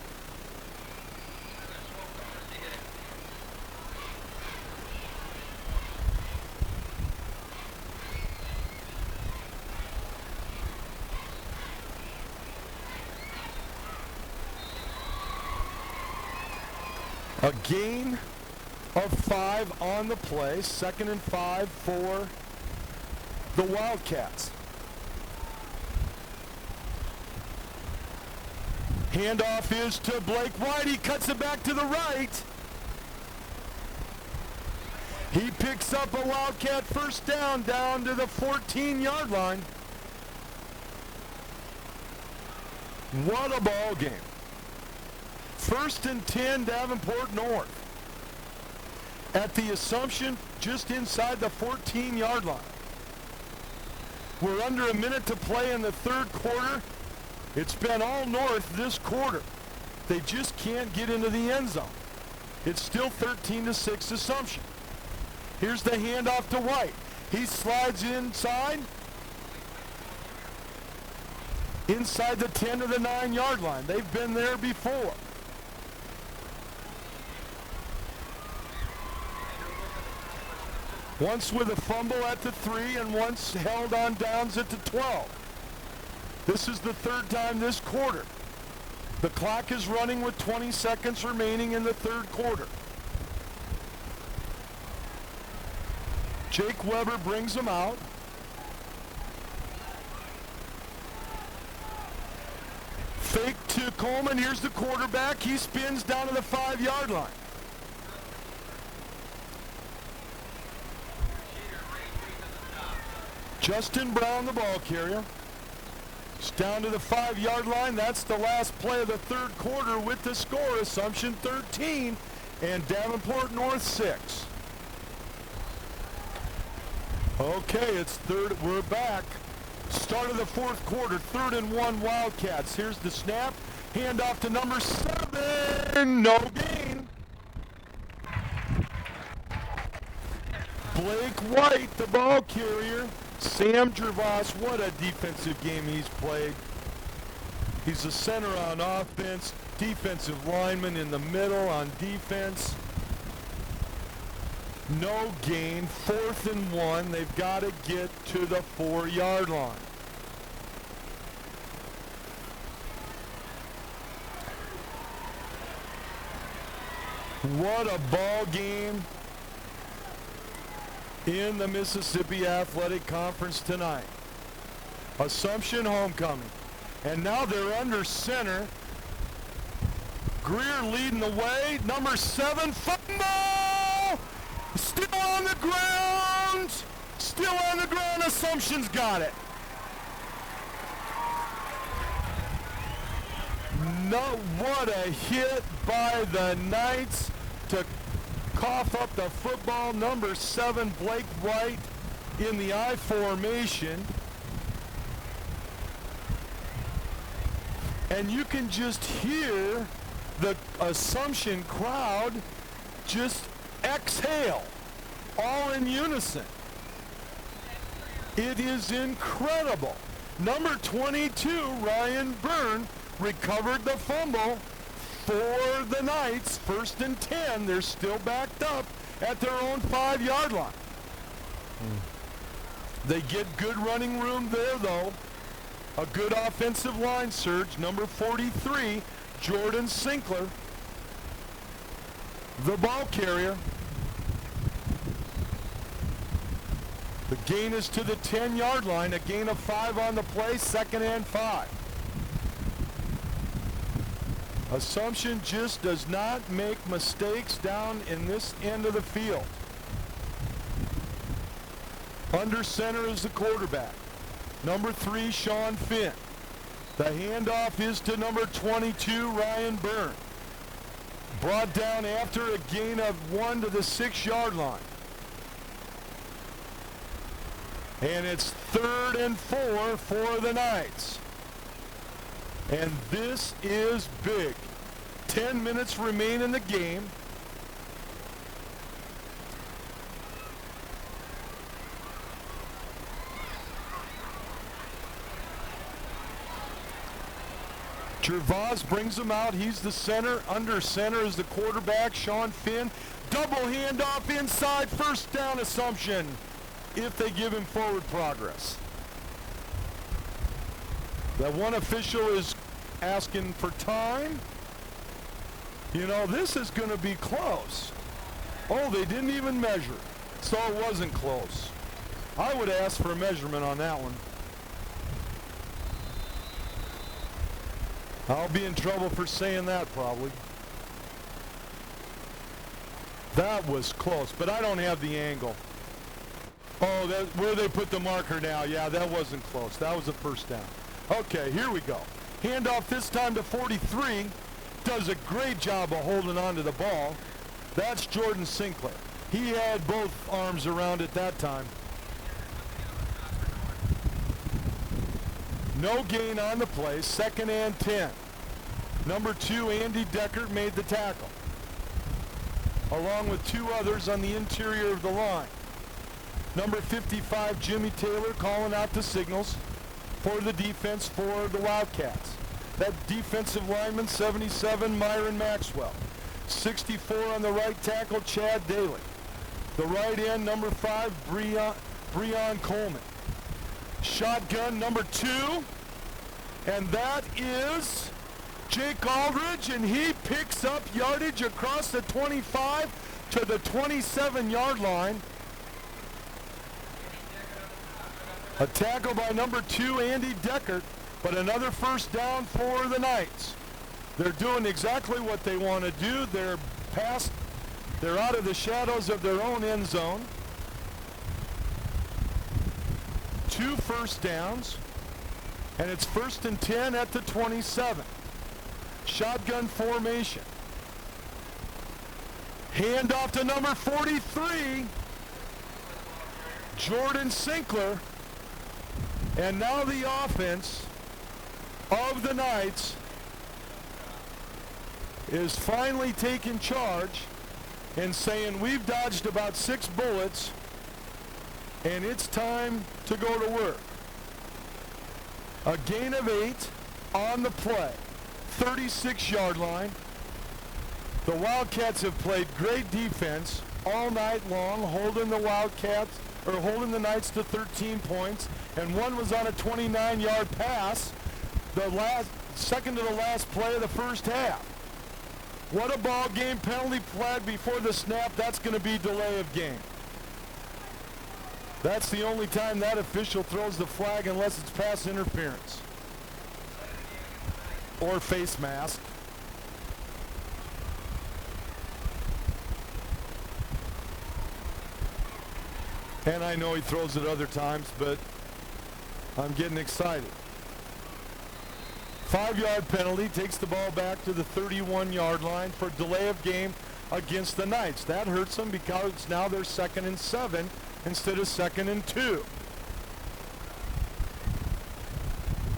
A gain of 5 on the play. 2nd and 5 for the Wildcats. Handoff is to Blake White. He cuts it back to the right. He picks up a Wildcat 1st down to the 14-yard line. What a ball game. 1st and 10, Davenport North. At the Assumption, just inside the 14-yard line. We're under a minute to play in the 3rd quarter. It's been all North this quarter. They just can't get into the end zone. It's still 13-6 Assumption. Here's the handoff to White. He slides inside the 10 to the 9-yard line. They've been there before. Once with a fumble at the 3 and once held on downs at the 12. This is the 3rd time this quarter. The clock is running with 20 seconds remaining in the 3rd quarter. Jake Weber brings him out. Fake to Coleman. Here's the quarterback. He spins down to the 5-yard line. Justin Brown, the ball carrier. It's down to the 5-yard line. That's the last play of the 3rd quarter with the score. Assumption 13 and Davenport North 6. Okay, it's 3rd. We're back. Start of the 4th quarter. 3rd and 1 Wildcats. Here's the snap. Handoff to number 7. No gain. Blake White, the ball carrier. Sam Gervas, what a defensive game he's played. He's a center on offense, defensive lineman in the middle on defense. No gain, 4th and 1. They've got to get to the 4-yard line. What a ball game in the Mississippi Athletic Conference tonight. Assumption homecoming. And now they're under center. Greer leading the way. Number 7, fumble! Still on the ground! Still on the ground. Assumption's got it. No, what a hit by the Knights to cough up the football. Number 7, Blake White in the I formation. And you can just hear the Assumption crowd just exhale, all in unison. It is incredible. Number 22, Ryan Byrne, recovered the fumble for the Knights. 1st and 10. They're still backed up at their own 5-yard line. They get good running room there, though. A good offensive line surge. Number 43, Jordan Sinkler, the ball carrier. The gain is to the 10-yard line. A gain of 5 on the play. 2nd and 5. Assumption just does not make mistakes down in this end of the field. Under center is the quarterback. Number 3, Sean Finn. The handoff is to number 22, Ryan Byrne. Brought down after a gain of 1 to the 6-yard line. And it's 3rd and 4 for the Knights. And this is big. 10 minutes remain in the game. Gervais brings him out. He's the center. Under center is the quarterback, Sean Finn. Double handoff inside. 1st down, Assumption, if they give him forward progress. That one official is asking for time. You know, this is going to be close. Oh, they didn't even measure, so it wasn't close. I would ask for a measurement on that one. I'll be in trouble for saying that probably. That was close, but I don't have the angle. Oh, where they put the marker now. Yeah, that wasn't close. That was a 1st down. Okay, here we go. Handoff this time to 43. Does a great job of holding on to the ball. That's Jordan Sinkler. He had both arms around it that time. No gain on the play. 2nd and 10. Number 2, Andy Deckert, made the tackle, along with 2 others on the interior of the line. Number 55, Jimmy Taylor, calling out the signals for the defense for the Wildcats. That defensive lineman, 77, Myron Maxwell. 64 on the right tackle, Chad Daly. The right end, number 5, Breon Coleman. Shotgun, number 2, and that is Jake Aldridge, and he picks up yardage across the 25 to the 27-yard line. A tackle by number 2, Andy Deckert, but another 1st down for the Knights. They're doing exactly what they want to do. They're out of the shadows of their own end zone. 2 1st downs, and it's 1st and 10 at the 27. Shotgun formation. Handoff to number 43, Jordan Sinkler. And now the offense of the Knights is finally taking charge and saying, we've dodged about 6 bullets and it's time to go to work. A gain of 8 on the play. 36-yard line. The Wildcats have played great defense all night long, holding the Knights to 13 points, and one was on a 29-yard pass, second to the last play of the 1st half. What a ball game. Penalty flag before the snap. That's going to be delay of game. That's the only time that official throws the flag unless it's pass interference or face mask. And I know he throws it other times, but I'm getting excited. 5-yard penalty, takes the ball back to the 31-yard line for delay of game against the Knights. That hurts them because now they're 2nd and 7 instead of 2nd and 2.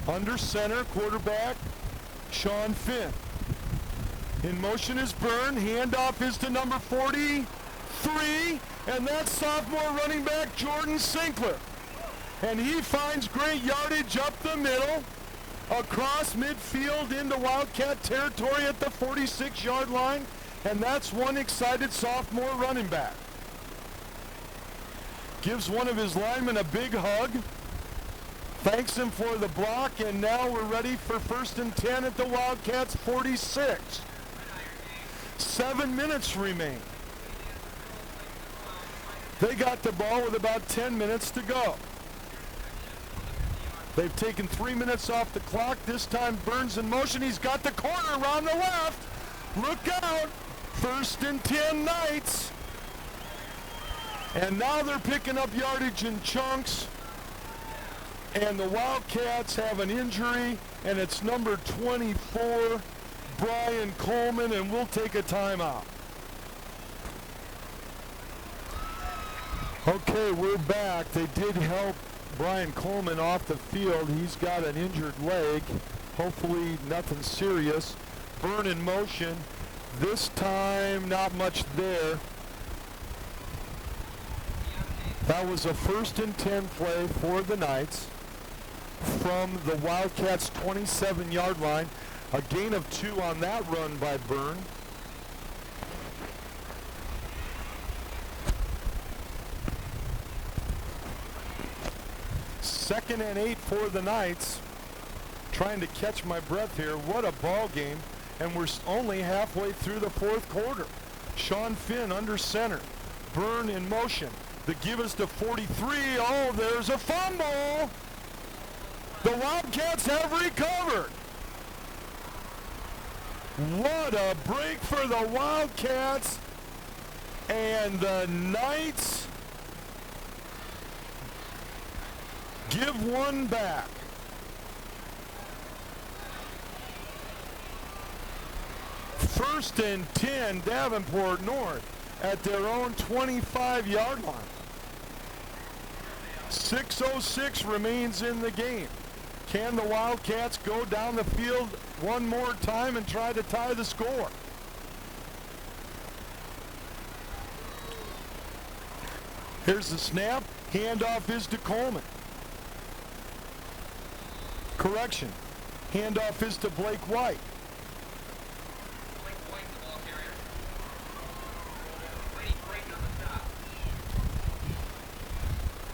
Under center, quarterback Sean Finn. In motion is Byrne. Handoff is to number 43, and that's sophomore running back Jordan Sinkler. And he finds great yardage up the middle, across midfield into Wildcat territory at the 46-yard line, and that's one excited sophomore running back. Gives one of his linemen a big hug, thanks him for the block, and now we're ready for 1st and 10 at the Wildcats 46. 7 minutes remain. They got the ball with about 10 minutes to go. They've taken 3 minutes off the clock. This time Burns in motion. He's got the corner around the left. Look out. 1st and 10 Knights. And now they're picking up yardage in chunks. And the Wildcats have an injury, and it's number 24, Brian Coleman, and we'll take a timeout. Okay, we're back. They did help Brian Coleman off the field. He's got an injured leg. Hopefully nothing serious. Byrne in motion. This time not much there. That was a 1st and 10 play for the Knights from the Wildcats' 27-yard line. A gain of 2 on that run by Byrne. Second and 8 for the Knights. Trying to catch my breath here. What a ball game. And we're only halfway through the 4th quarter. Sean Finn under center. Byrne in motion. The give is to 43. Oh, there's a fumble. The Wildcats have recovered. What a break for the Wildcats. And the Knights give one back. First and 10, Davenport North at their own 25-yard line. 6:06 remains in the game. Can the Wildcats go down the field one more time and try to tie the score? Here's the snap. Handoff is to Coleman. Correction. Handoff is to Blake White.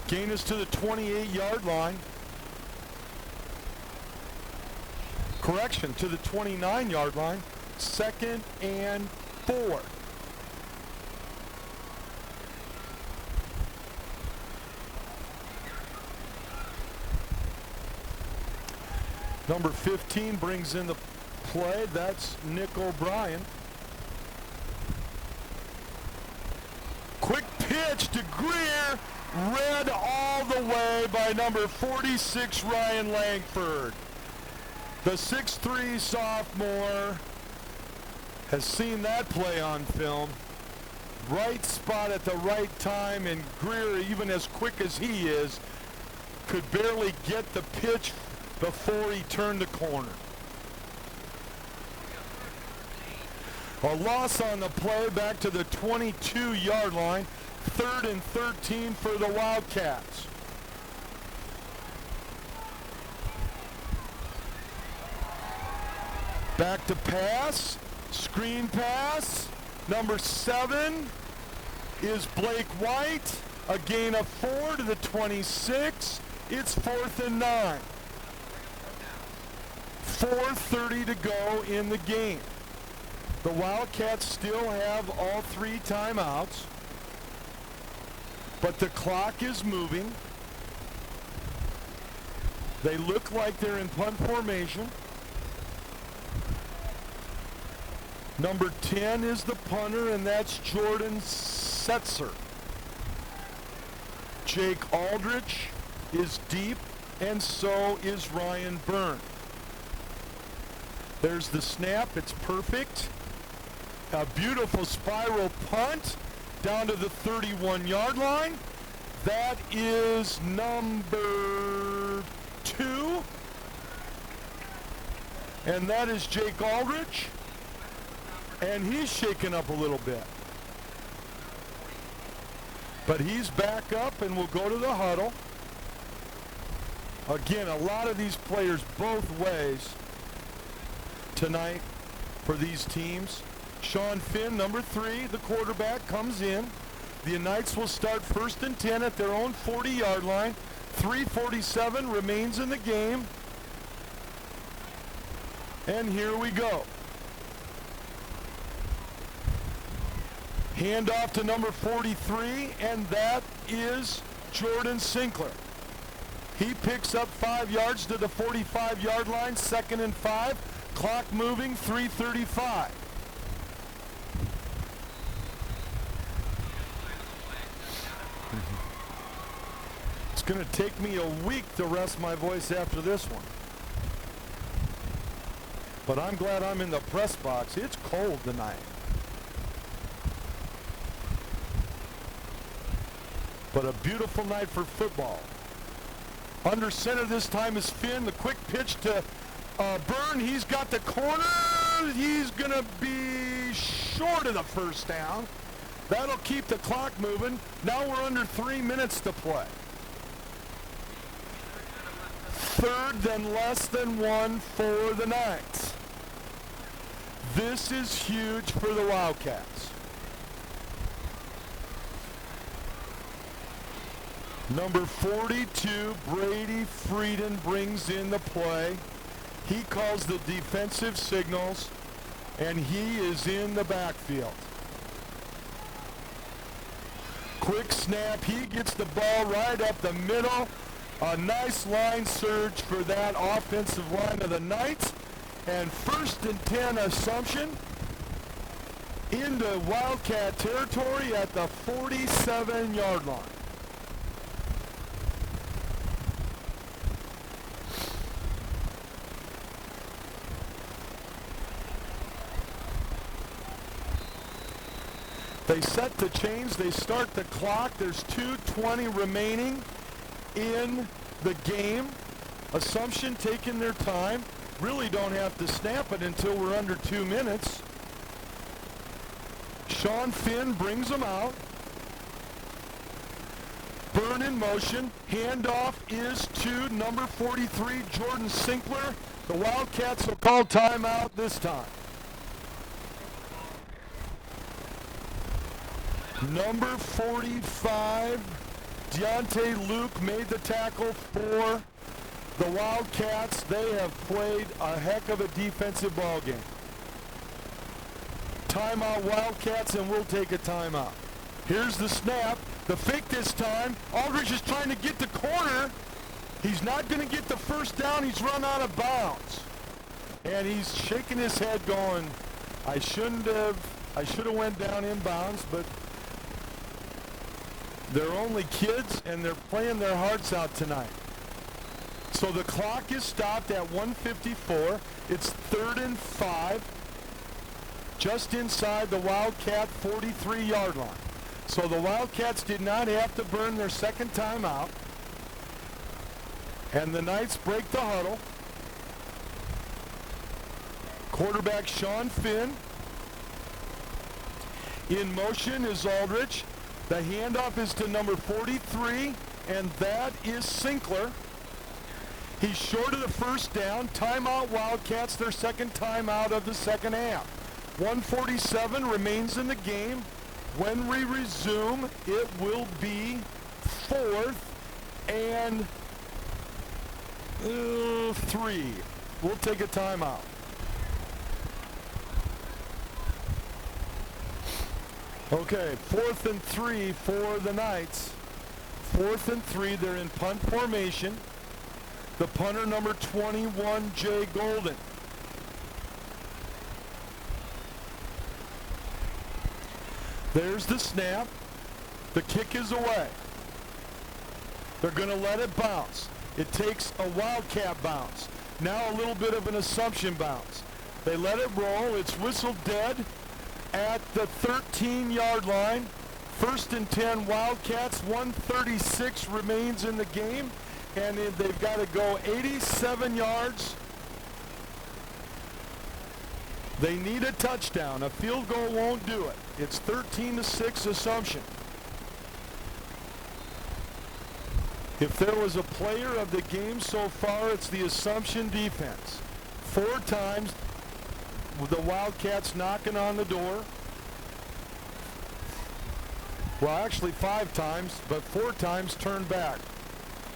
Gain is to the 28-yard line. Correction, to the 29-yard line. 2nd and 4. Number 15 brings in the play. That's Nick O'Brien. Quick pitch to Greer. Read all the way by number 46, Ryan Langford. The 6'3" sophomore has seen that play on film. Right spot at the right time, and Greer, even as quick as he is, could barely get the pitch before he turned the corner. A loss on the play back to the 22-yard line. 3rd and 13 for the Wildcats. Back to pass. Screen pass. Number 7 is Blake White. A gain of 4 to the 26. It's 4th and 9. 4:30 to go in the game. The Wildcats still have all 3 timeouts. But the clock is moving. They look like they're in punt formation. Number 10 is the punter, and that's Jordan Setzer. Jake Aldrich is deep, and so is Ryan Byrne. There's the snap. It's perfect. A beautiful spiral punt down to the 31-yard line. That is number 2. And that is Jake Aldrich. And he's shaken up a little bit. But he's back up and will go to the huddle. Again, a lot of these players both ways tonight for these teams. Sean Finn, number 3, the quarterback, comes in. The Knights will start 1st and 10 at their own 40-yard line. 3:47 remains in the game. And here we go. Handoff to number 43, and that is Jordan Sinkler. He picks up 5 yards to the 45-yard line, 2nd and 5. Clock moving, 3:35. It's going to take me a week to rest my voice after this one. But I'm glad I'm in the press box. It's cold tonight. But a beautiful night for football. Under center this time is Finn. The quick pitch to Byrne. He's got the corner. He's going to be short of the first down. That'll keep the clock moving. Now we're under 3 minutes to play. 3rd and less than 1 for the Knights. This is huge for the Wildcats. Number 42, Brady Frieden, brings in the play. He calls the defensive signals, and he is in the backfield. Quick snap. He gets the ball right up the middle. A nice line surge for that offensive line of the Knights. And 1st and 10 assumption into Wildcat territory at the 47-yard line. They set the chains, they start the clock. There's 2:20 remaining in the game. Assumption taking their time. Really don't have to snap it until we're under 2 minutes. Sean Finn brings them out. Byrne in motion. Handoff is to number 43, Jordan Sinkler. The Wildcats will call timeout this time. Number 45, Deontay Luke made the tackle for the Wildcats. They have played a heck of a defensive ball game. Timeout Wildcats, and we'll take a timeout. Here's the snap. The fake this time. Aldrich is trying to get the corner. He's not going to get the first down. He's run out of bounds. And he's shaking his head going, I should have went down in bounds, but they're only kids, and they're playing their hearts out tonight. So the clock is stopped at 1:54. It's 3rd and 5, just inside the Wildcat 43-yard line. So the Wildcats did not have to burn their second timeout. And the Knights break the huddle. Quarterback Sean Finn. In motion is Aldrich. The handoff is to number 43, and that is Sinkler. He's short of the first down. Timeout Wildcats, their second timeout of the second half. 1:47 remains in the game. When we resume, it will be 4th and 3. We'll take a timeout. Okay, 4th and 3 for the Knights. 4th and 3. They're in punt formation. The punter, number 21, Jay Golden. There's the snap. The kick is away. They're going to let it bounce. It takes a Wildcat bounce. Now a little bit of an assumption bounce. They let it roll. It's whistled dead at the 13-yard line. 1st and 10 Wildcats. 1:36 remains in the game. And they've got to go 87 yards. They need a touchdown. A field goal won't do it. It's 13-6 assumption. If there was a player of the game so far, it's the Assumption defense. 4 times the Wildcats knocking on the door. Well, actually 5 times, but 4 times turned back.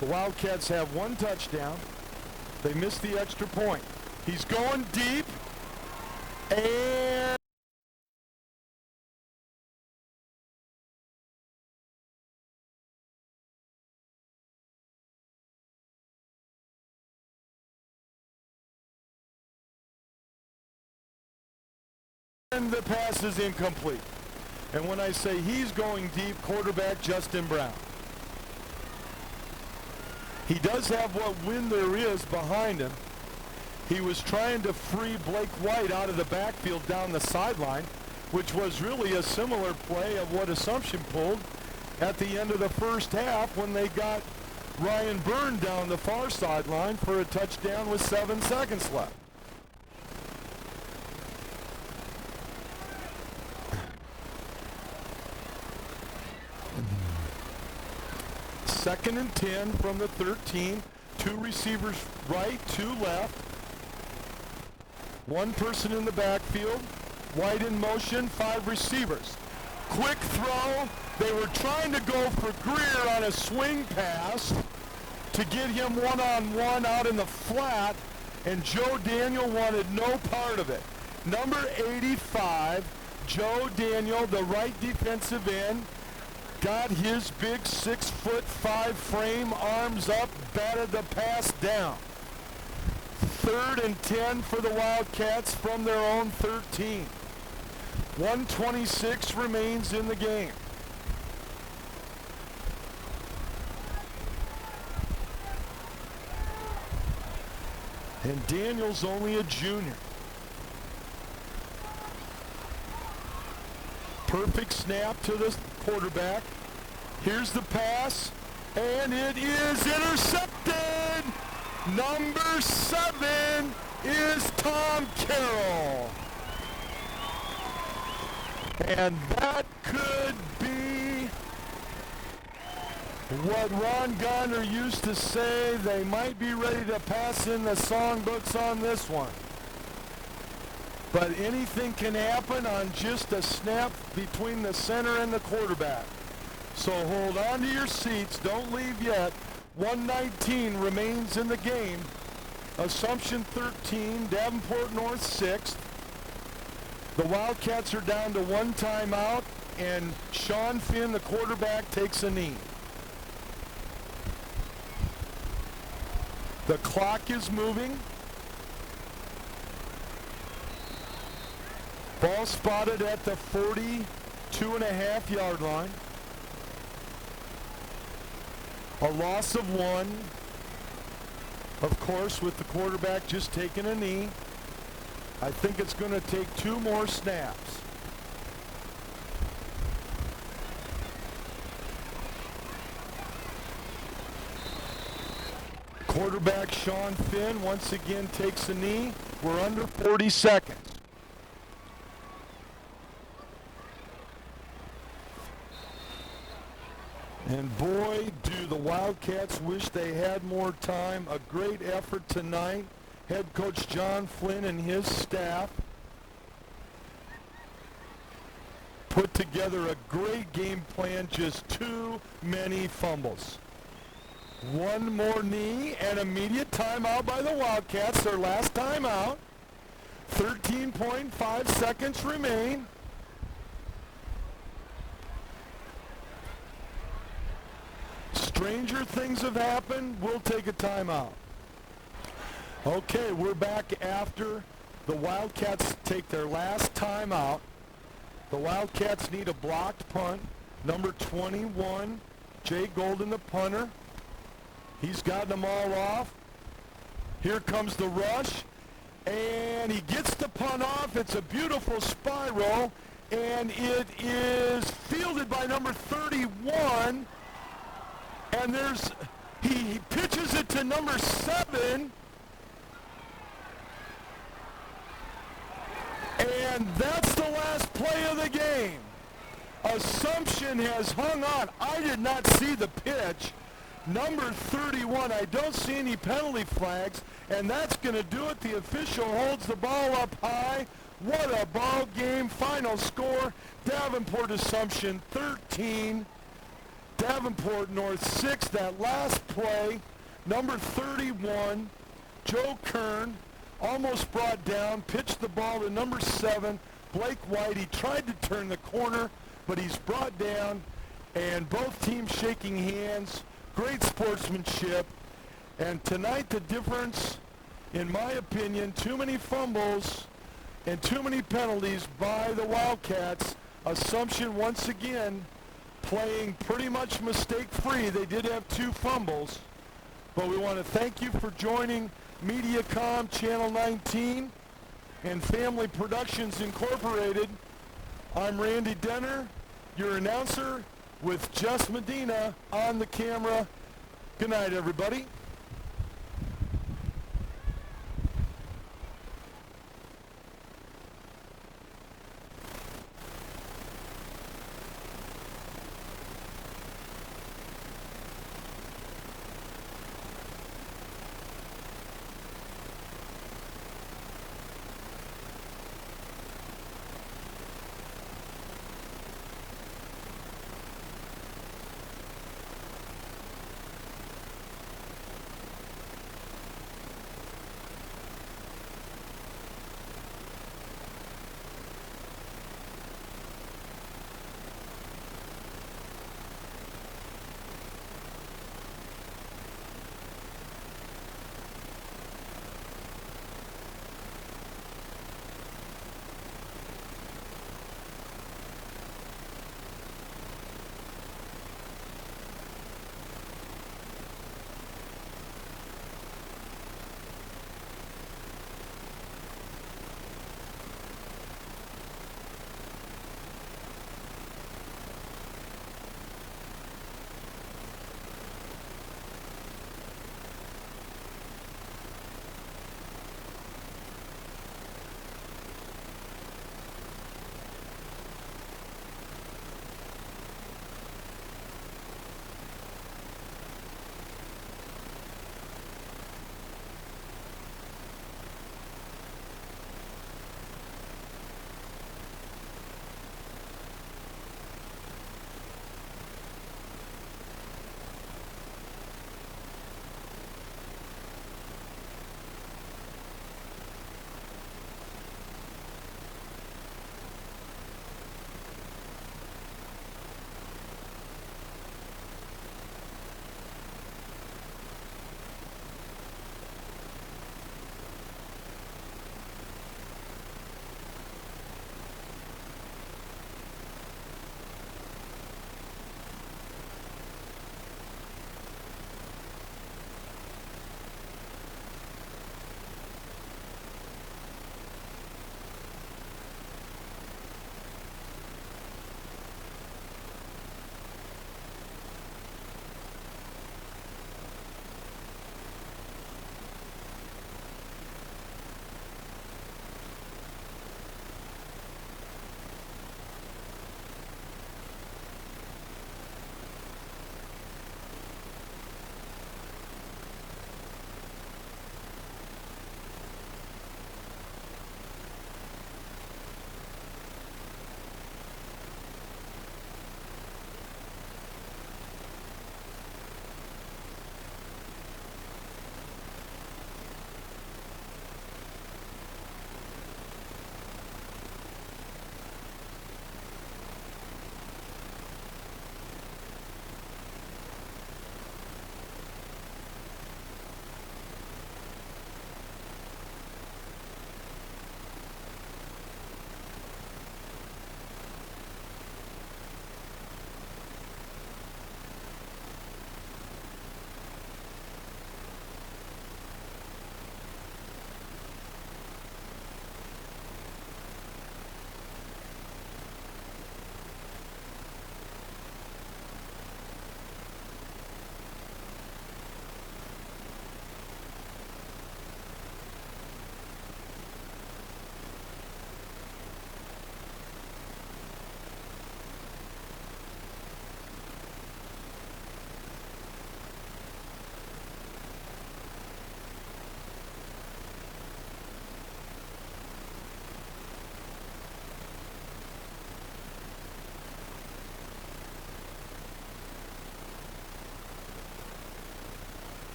The Wildcats have 1 touchdown. They missed the extra point. He's going deep, and the pass is incomplete. And when I say he's going deep, quarterback Justin Brown. He does have what wind there is behind him. He was trying to free Blake White out of the backfield down the sideline, which was really a similar play of what Assumption pulled at the end of the first half when they got Ryan Byrne down the far sideline for a touchdown with 7 seconds left. Second and 10 from the 13. 2 receivers right, 2 left. 1 person in the backfield. White in motion, 5 receivers. Quick throw. They were trying to go for Greer on a swing pass to get him one-on-one out in the flat, and Joe Daniel wanted no part of it. Number 85, Joe Daniel, the right defensive end, got his big 6'5" frame, arms up, batted the pass down. 3rd and 10 for the Wildcats from their own 13. 1:26 remains in the game. And Daniel's only a junior. Perfect snap to the quarterback. Here's the pass, and it is intercepted. Number 7 is Tom Carroll. And that could be what Ron Garner used to say, they might be ready to pass in the songbooks on this one. But anything can happen on just a snap between the center and the quarterback. So hold on to your seats. Don't leave yet. 1:19 remains in the game. Assumption 13, Davenport North 6th. The Wildcats are down to 1 timeout, and Sean Finn, the quarterback, takes a knee. The clock is moving. Ball spotted at the 42.5-yard line. A loss of 1. Of course, with the quarterback just taking a knee. I think it's going to take 2 more snaps. Quarterback Sean Finn once again takes a knee. We're under 40 seconds. And boy, do the Wildcats wish they had more time. A great effort tonight. Head coach John Flynn and his staff put together a great game plan, just too many fumbles. 1 more knee and immediate timeout by the Wildcats, their last timeout. 13.5 seconds remain. stranger things have happened, we'll take a timeout. Okay, we're back after the Wildcats take their last timeout. The Wildcats need a blocked punt. Number 21, Jay Golden, the punter. He's gotten them all off. Here comes the rush, and he gets the punt off. It's a beautiful spiral, and it is fielded by number 31. And he pitches it to number 7. And that's the last play of the game. Assumption has hung on. I did not see the pitch. Number 31, I don't see any penalty flags, and that's going to do it. The official holds the ball up high. What a ball game. Final score, Davenport Assumption 13, Davenport North 6. That last play, number 31, Joe Kern, almost brought down, pitched the ball to number 7, Blake White. He tried to turn the corner, but he's brought down, and both teams shaking hands. Great sportsmanship. And tonight the difference, in my opinion, too many fumbles and too many penalties by the Wildcats. Assumption once again playing pretty much mistake-free. They did have 2 fumbles. But we want to thank you for joining Mediacom Channel 19 and Family Productions Incorporated. I'm Randy Denner, your announcer, with Jess Medina on the camera. Good night, everybody.